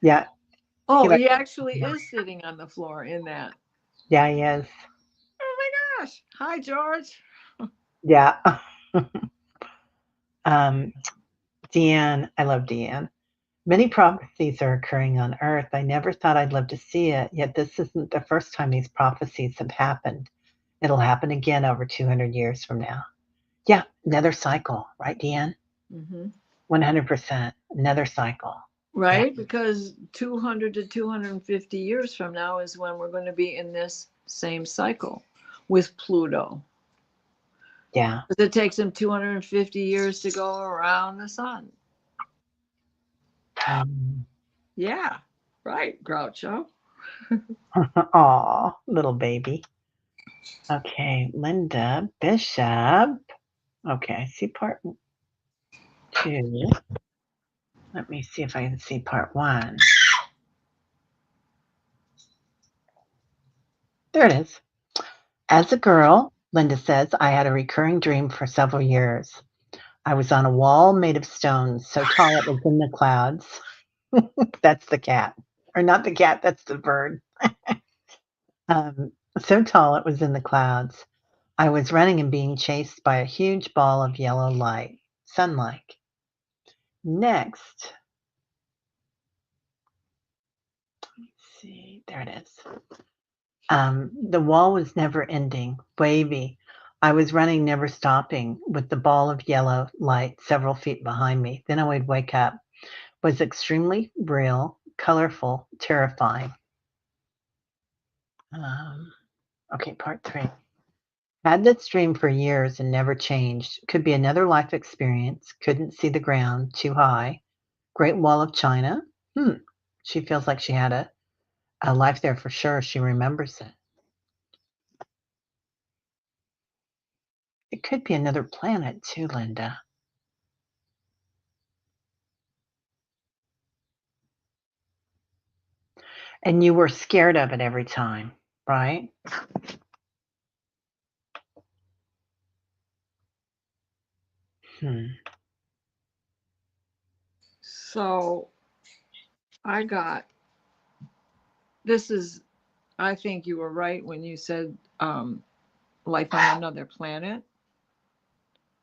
yeah, he Oh, like, he actually is sitting on the floor in that. yeah, he is. Oh my gosh. Hi, George. Yeah. um, Deanne, I love Deanne. Many prophecies are occurring on Earth. I never thought I'd live to see it, yet this isn't the first time these prophecies have happened. It'll happen again over 200 years from now. Yeah, another cycle, right, Deanne? Hmm. 100%. Another cycle. Yeah, Right? Because 200 to 250 years from now is when we're going to be in this same cycle with Pluto. Yeah. Because it takes him 250 years to go around the sun. Um, Yeah, right, Groucho. aw, little baby. Okay, Linda Bishop. Okay, I see part two. Let me see if I can see part one. There it is. As a girl, Linda says, I had a recurring dream for several years. I was on a wall made of stones so tall it was in the clouds. That's the cat. Or not the cat, that's the bird. So tall it was in the clouds. I was running and being chased by a huge ball of yellow light, sunlight. Next, let's see, there it is. The wall was never ending, wavy. I was running, never stopping, with the ball of yellow light several feet behind me. Then I would wake up. Was extremely real, colorful, terrifying. Um, okay, part three. Had this dream for years and never changed. Could be another life experience. Couldn't see the ground, too high. Great Wall of China. Hmm. She feels like she had a life there for sure. She remembers it. It could be another planet too, Linda. And you were scared of it every time, right? Hmm. So I got this is, I think you were right when you said life on another planet,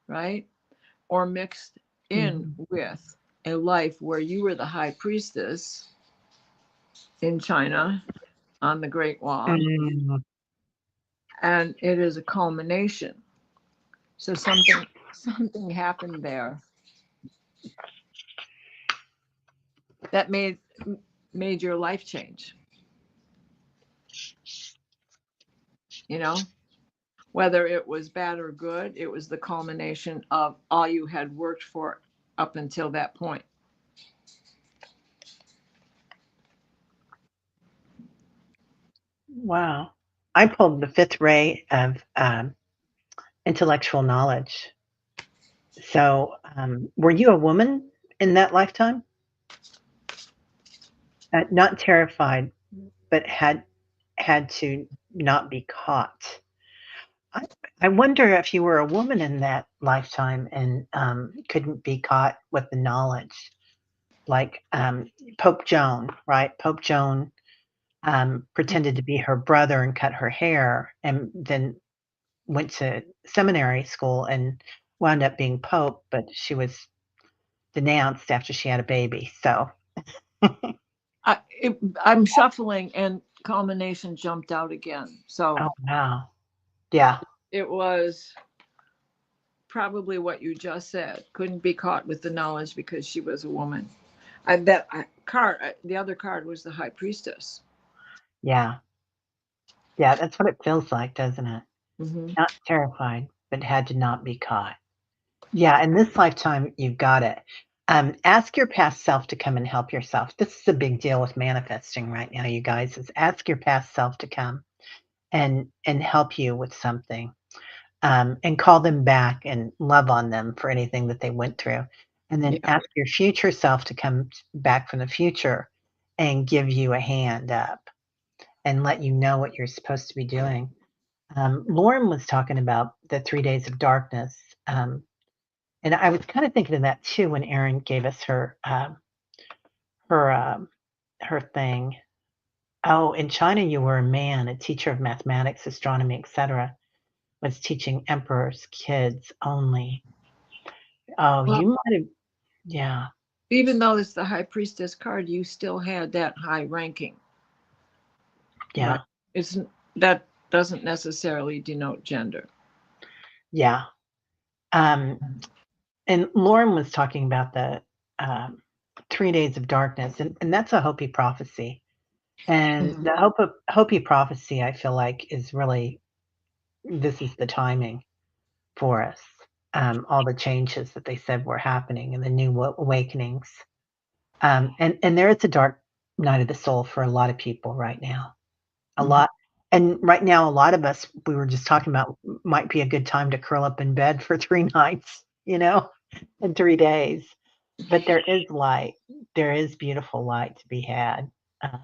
right? Or mixed in Mhm. with a life where you were the high priestess in China on the Great Wall, Mm. and it is a culmination. So something happened there that made your life change. You know, whether it was bad or good, it was the culmination of all you had worked for up until that point. Wow. I pulled the fifth ray of intellectual knowledge. So, were you a woman in that lifetime? Not terrified, but had to not be caught. I, I wonder if you were a woman in that lifetime and couldn't be caught with the knowledge, like Pope Joan, right? Pope Joan pretended to be her brother and cut her hair, and then went to seminary school and wound up being pope, but she was denounced after she had a baby. So, I'm shuffling, and culmination jumped out again. So oh wow, yeah, it was probably what you just said. Couldn't be caught with the knowledge because she was a woman. The other card was the high priestess. yeah, yeah. That's what it feels like, doesn't it? Hmm. Not terrified, but had to not be caught. Yeah, in this lifetime, you've got it. Ask your past self to come and help yourself. This is a big deal with manifesting right now, you guys. Is ask your past self to come and help you with something, and call them back and love on them for anything that they went through, and then Yeah. ask your future self to come back from the future and give you a hand up and let you know what you're supposed to be doing. Lauren was talking about the 3 days of darkness. Um, And I was kind of thinking of that too when Erin gave us her her thing. Oh, in China, you were a man, a teacher of mathematics, astronomy, etc. Was teaching emperors' kids only. Oh, Well, you might have, yeah, even though it's the high priestess card, you still had that high ranking, right? yeah, It's that doesn't necessarily denote gender. yeah. Um, and Lauren was talking about the um, 3 days of darkness, and that's a Hopi prophecy. And Mhm. the Hopi prophecy, I feel like, is really, this is the timing for us. All the changes that they said were happening and the new awakenings. And there is a dark night of the soul for a lot of people right now. A Mhm. lot. And right now, a lot of us, we were just talking about, might be a good time to curl up in bed for 3 nights, and 3 days. But there is light. There is beautiful light to be had. Um,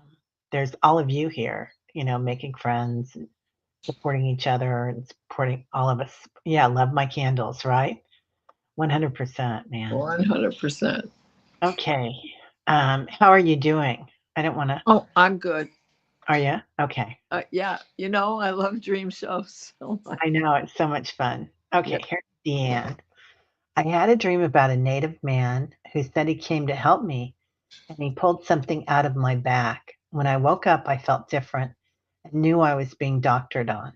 there's all of you here, making friends, and supporting each other, and supporting all of us. Yeah, love my candles, right? 100%, man. 100%. Okay. How are you doing? I don't want to. Oh, I'm good. Are you? Okay. Yeah, I love dream shows so much. I know it's so much fun. Yeah. Okay, here's Deanne. I had a dream about a native man who said he came to help me, and he pulled something out of my back. When I woke up, I felt different and knew I was being doctored on.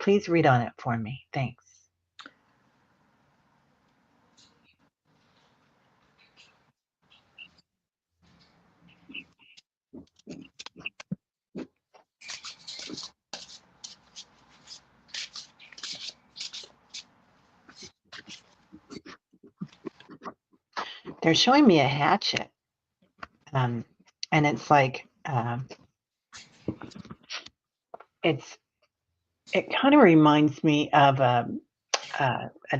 Please read on it for me. Thanks. They're showing me a hatchet, um, and it's like it's it kind of reminds me of a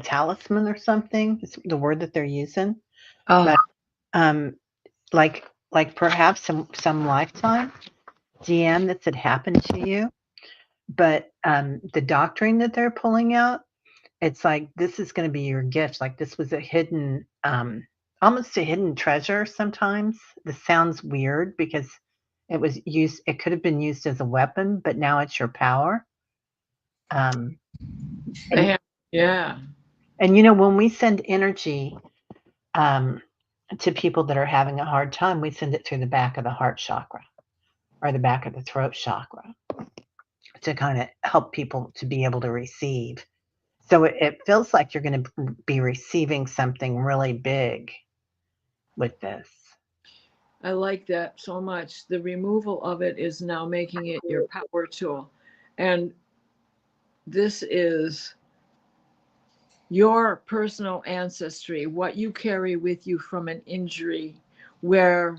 talisman or something. It's the word that they're using, Oh, but um, like perhaps some lifetime, Deanne, this had happened to you. But the doctrine that they're pulling out, it's like this is going to be your gift. Like this was a hidden, almost a hidden treasure. Sometimes this sounds weird because it was used. It could have been used as a weapon, but now it's your power. Um, and man. Yeah. when we send energy um, to people that are having a hard time, we send it through the back of the heart chakra or the back of the throat chakra to kind of help people to be able to receive. So it feels like you're going to be receiving something really big with this. I like that so much. The removal of it is now making it your power tool. And this is your personal ancestry, what you carry with you from an injury where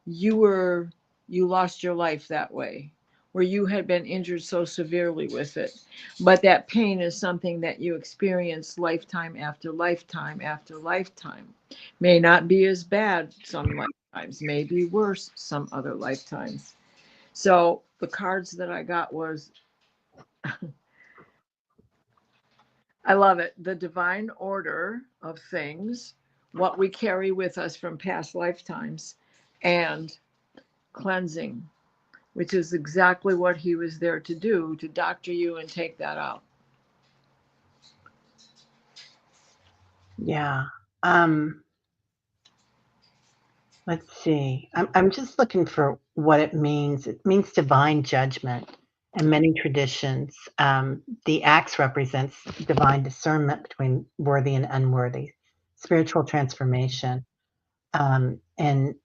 you were you lost your life that way, where you had been injured so severely with it. But that pain is something that you experience lifetime after lifetime after lifetime. May not be as bad some lifetimes, may be worse some other lifetimes. So the cards that I got was, I love it. The divine order of things, what we carry with us from past lifetimes, and cleansing, which is exactly what he was there to do, to doctor you and take that out. Yeah. Um, let's see. I'm just looking for what it means. It means divine judgment. In many traditions, the axe represents divine discernment between worthy and unworthy, spiritual transformation. And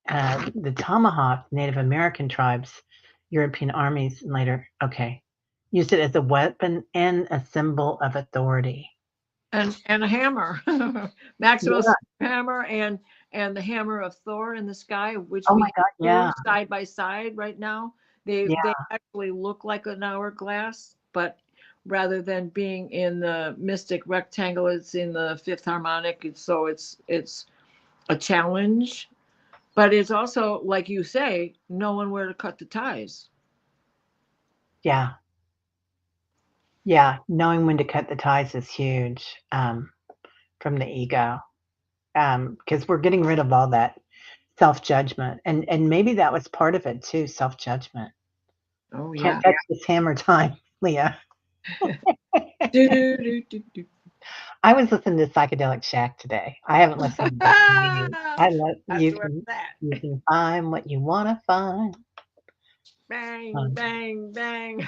the tomahawk, Native American tribes, European armies, and later, okay, used it as a weapon and a symbol of authority. And a hammer, Maxwell's Yeah. hammer, and the hammer of Thor in the sky, which Oh we my have God. here Yeah. side by side right now. They Yeah. actually look like an hourglass, but rather than being in the mystic rectangle, it's in the fifth harmonic. It's a challenge, but it's also, like you say, knowing where to cut the ties. Yeah. Yeah. Knowing when to cut the ties is huge from the ego because we're getting rid of all that self judgment. And maybe that was part of it too, self judgment. Oh Can't yeah. touch this hammer time, Leah. Do, do, do, do. I was listening to Psychedelic Shack today. I haven't listened to it. I love That's you where can it's at. you can find what you wanna find. Bang, Um, bang, bang.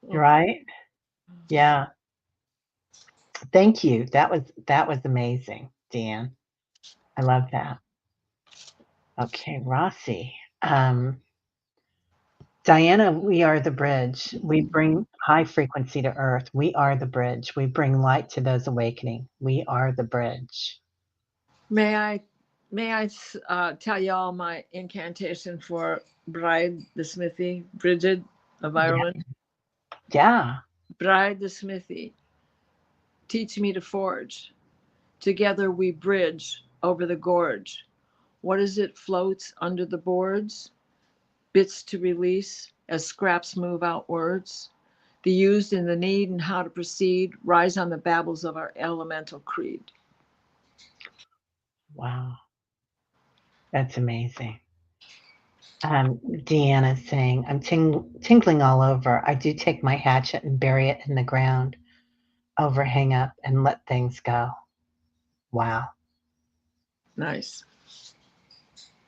right? Yeah. Thank you. That was amazing, Dan. I love that. Okay, Rossi. Um, Diana, we are the bridge. We bring high frequency to earth. We are the bridge. We bring light to those awakening. We are the bridge. May I tell y'all my incantation for Bride the Smithy, Bridget of Yeah. Ireland? Yeah. Bride the Smithy, teach me to forge. Together we bridge over the gorge. What is it floats under the boards? Bits to release as scraps move outwards. The used in the need and how to proceed rise on the babbles of our elemental creed. Wow. That's amazing. Deanna's saying, I'm tingling all over. I do take my hatchet and bury it in the ground, over, hang up, and let things go. Wow. Nice.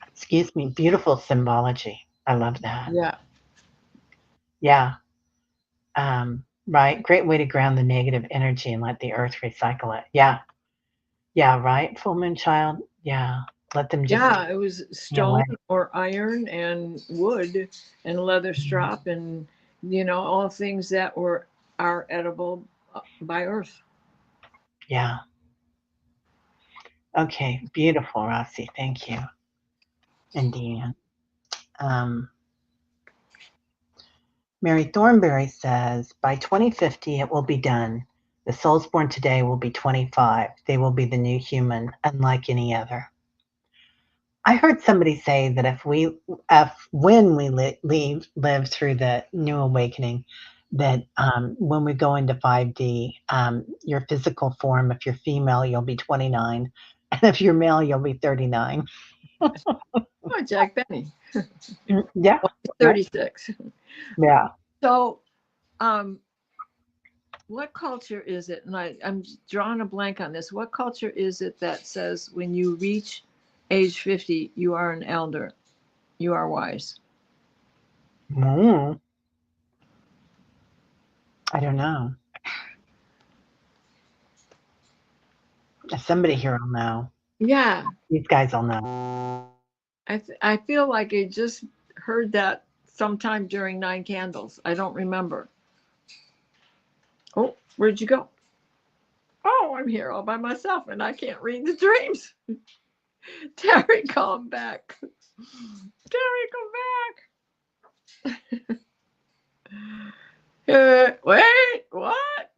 Excuse me. Beautiful symbology. I love that. Yeah. Yeah. Right. Great way to ground the negative energy and let the earth recycle it. Yeah. Yeah. Right. Full moon child. Yeah. Let them just Yeah, it was be away. stone or iron and wood and leather strap and all things that are edible by earth. Yeah. Okay. Beautiful, Rossi. Thank you. And Deanne. Um, Mary Thornberry says, by 2050, it will be done. The souls born today will be 25. They will be the new human, unlike any other. I heard somebody say that if when we live through the new awakening, that when we go into 5D, your physical form, if you're female, you'll be 29, and if you're male, you'll be 39. Oh, Jack Benny. Yeah, Well, he's right. 36. Yeah. So, um, what culture is it? And I'm drawing a blank on this. What culture is it that says when you reach age 50, you are an elder, you are wise? Mm, I don't know. Somebody here will know. Yeah, These guys will know. I feel like I just heard that sometime during Nine Candles. I don't remember. Oh, where'd you go? Oh, I'm here all by myself and I can't read the dreams. Terry, come back. Terry, come back. Wait, what?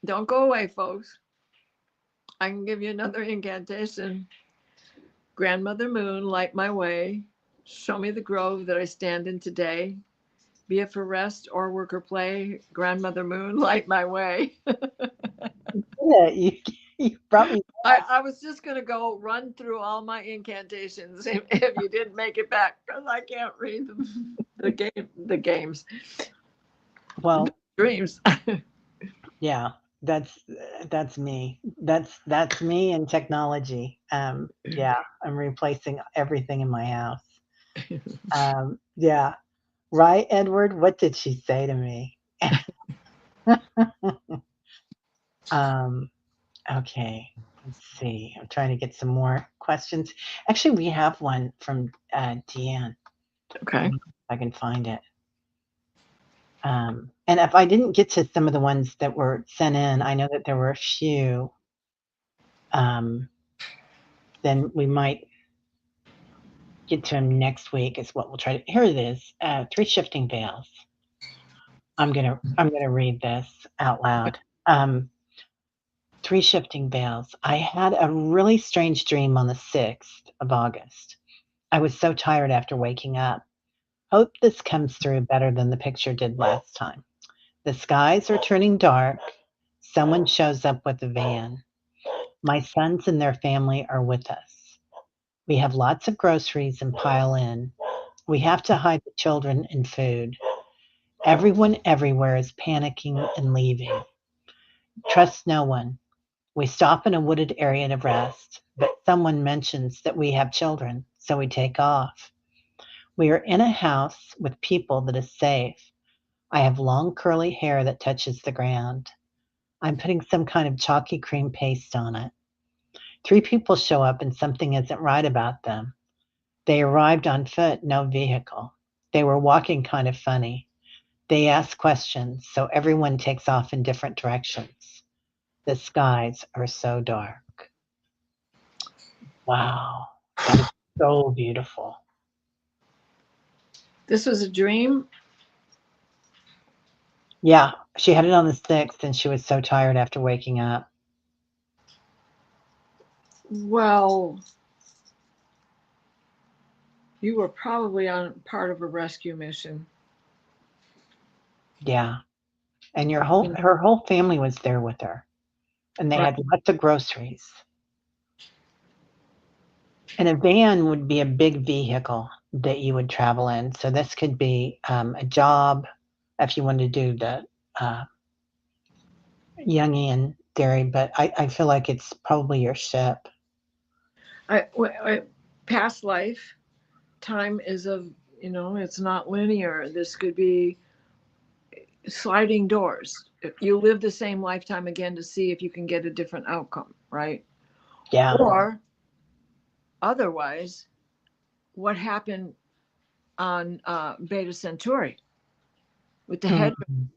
Don't go away, folks. I can give you another incantation. Grandmother Moon, light my way. Show me the grove that I stand in today. Be it for rest or work or play. Grandmother Moon, light my way. Yeah, you brought me. I was just going to go run through all my incantations if you didn't make it back because I can't read the games, the Well, dreams. yeah, that's that's me. That's me and technology. Yeah, I'm replacing everything in my house. Yeah, right, Edward. What did she say to me? um, okay, let's see. I'm trying to get some more questions. Actually, we have one from Deanne. Okay. Let me see if I can find it. And if I didn't get to some of the ones that were sent in, I know that there were a few. Um, then we might get to them next week. Is what we'll try to. Here it is. Three shifting veils. I'm gonna read this out loud. Um, Three shifting veils. I had a really strange dream on the 6th of August. I was so tired after waking up. Hope this comes through better than the picture did last time. The skies are turning dark. Someone shows up with a van. My sons and their family are with us. We have lots of groceries and pile in. We have to hide the children and food. Everyone everywhere is panicking and leaving. Trust no one. We stop in a wooded area to rest, but someone mentions that we have children, so we take off. We are in a house with people that is safe. I have long curly hair that touches the ground. I'm putting some kind of chalky cream paste on it. Three people show up and something isn't right about them. They arrived on foot, no vehicle. They were walking kind of funny. They ask questions, so everyone takes off in different directions. The skies are so dark. Wow. That is so beautiful. This was a dream. Yeah, she had it on the 6th and she was so tired after waking up. Well, you were probably on part of a rescue mission. Yeah. And Mm. her whole family was there with her. And they Right. had lots of groceries. And a van would be a big vehicle that you would travel in. So this could be a job if you wanted to do the uh, Jungian theory, but I feel like it's probably your ship. Past life, time is it's not linear. This could be sliding doors. You live the same lifetime again to see if you can get a different outcome, right? Yeah. Or otherwise, what happened on Beta Centauri with the head Mhm.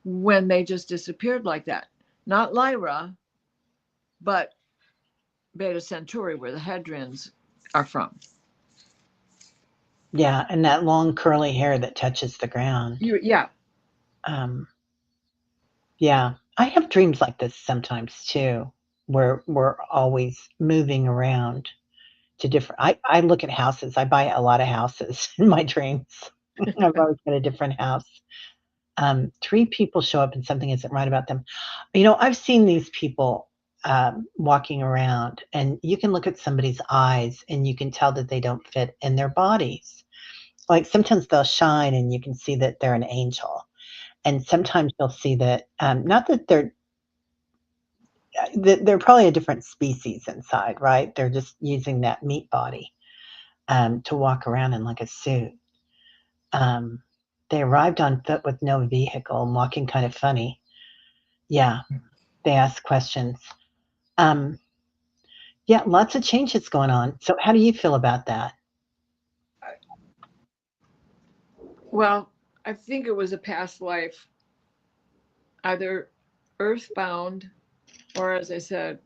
when they just disappeared like that? Not Lyra, but Beta Centauri, where the hadrons are from. Yeah. And that long curly hair that touches the ground. Yeah. Um, yeah. I have dreams like this sometimes too, where we're always moving around to different. I look at houses. I buy a lot of houses in my dreams. I've always got a different house. Three people show up and something isn't right about them. I've seen these people walking around, and you can look at somebody's eyes and you can tell that they don't fit in their bodies. Like sometimes they'll shine and you can see that they're an angel. And sometimes you'll see that, not that they're probably a different species inside, right? They're just using that meat body to walk around in like a suit. Um, they arrived on foot with no vehicle and walking kind of funny. Yeah, they ask questions. Um, yeah, lots of changes going on. So how do you feel about that? Well, I think it was a past life, either earthbound or, as I said,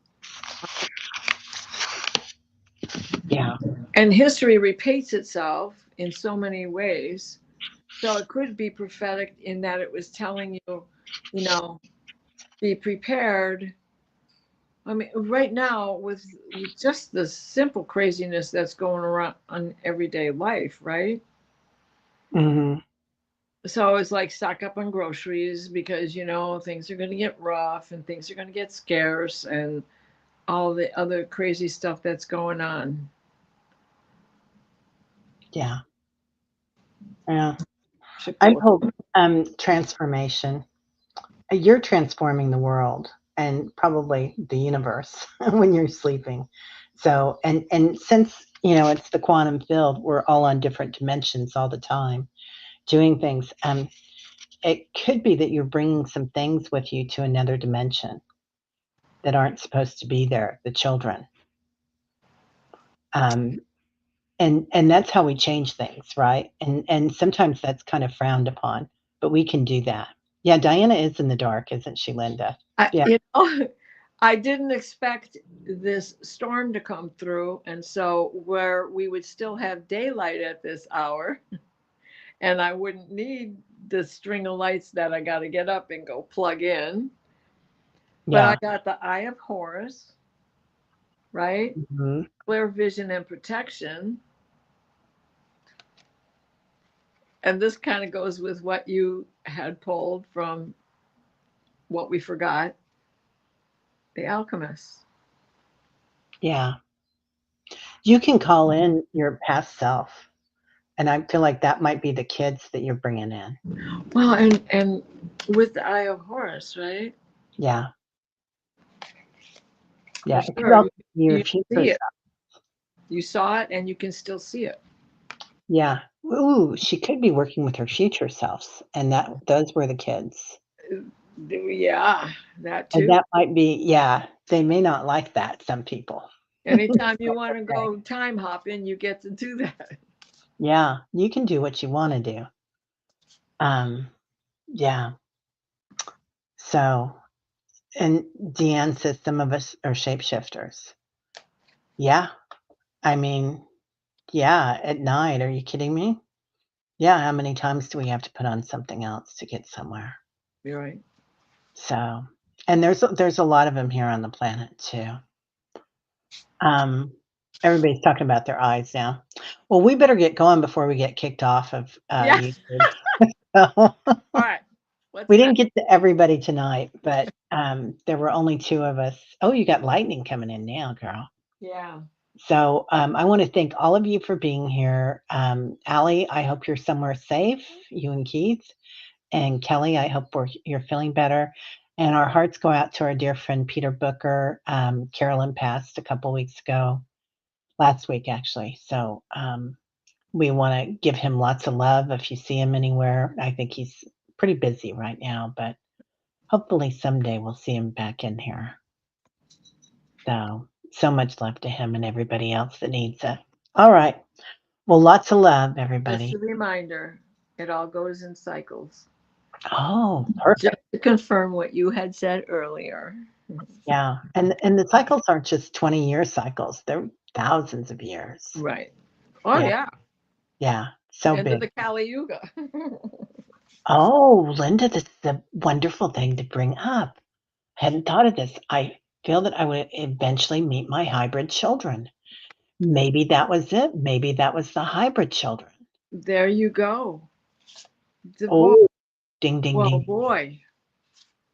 Yeah. and history repeats itself in so many ways. So it could be prophetic in that it was telling you, you know, be prepared. I mean, right now with just the simple craziness that's going around on everyday life, right? Mhm. So it's like stock up on groceries because things are going to get rough and things are going to get scarce and all the other crazy stuff that's going on. Yeah. Yeah. Ship I load. hope transformation. You're transforming the world and probably the universe when you're sleeping. So, and since, it's the quantum field, we're all on different dimensions all the time doing things. It could be that you're bringing some things with you to another dimension that aren't supposed to be there, the children. Um, and that's how we change things, right? And sometimes that's kind of frowned upon, but we can do that. Yeah, Diana is in the dark, isn't she, Linda? I, Yeah. you know, I didn't expect this storm to come through, and so where we would still have daylight at this hour, and I wouldn't need the string of lights that I got to get up and go plug in. But I Yeah. got the Eye of Horus, right? Mhm. Clear vision and protection. And this kind of goes with what you had pulled from what we forgot, the alchemist. Yeah. You can call in your past self, and I feel like that might be the kids that you're bringing in. Well, and with the Eye of Horus, right? Yeah. For Yeah. It could sure, also be your you future see it. self. You saw it, and you can still see it. Yeah. Ooh, she could be working with her future selves, and those were the kids. Yeah, that And too. that might be, yeah. they may not like that, some people. Anytime you want to Okay. go time hopping, you get to do that. Yeah, you can do what you wanna do. Um, yeah. So, and Deanne says some of us are shapeshifters. Yeah. I mean, yeah, at night, are you kidding me? Yeah, how many times do we have to put on something else to get somewhere? You're right. So, and there's a lot of them here on the planet too. Um, everybody's talking about their eyes now. Well, we better get going before we get kicked off of, Yeah. YouTube. So, All right. What's we next? didn't get to everybody tonight, but, there were only 2 of us. Oh, you got lightning coming in now, girl. Yeah. So, I wanna thank all of you for being here. Allie, I hope you're somewhere safe, you and Keith. And Kelly, I hope you're feeling better. And our hearts go out to our dear friend Peter Booker. Carolyn passed a couple weeks ago, last week actually. So we want to give him lots of love if you see him anywhere. I think he's pretty busy right now, but hopefully someday we'll see him back in here. So much love to him and everybody else that needs it. All right. Well, lots of love, Just everybody. a reminder, it all goes in cycles. Oh, Just perfect. to confirm what you had said earlier. Yeah, and the cycles aren't just 20-year cycles, they're thousands of years. Right. Oh, Yeah, yeah. yeah, so End of big. the Kali Yuga. Oh, Linda, this is a wonderful thing to bring up. Hadn't thought of this. I feel that I would eventually meet my hybrid children. Maybe that was it. Maybe that was the hybrid children. There you go. Divorce. Oh, ding, ding, Well, ding. boy.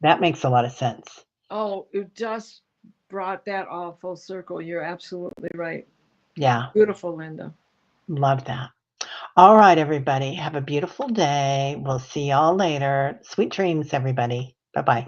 That makes a lot of sense. Oh, it just brought that all full circle. You're absolutely right. Yeah, Beautiful, Linda. love that. All right, everybody. Have a beautiful day. We'll see y'all later. Sweet dreams, everybody. Bye bye.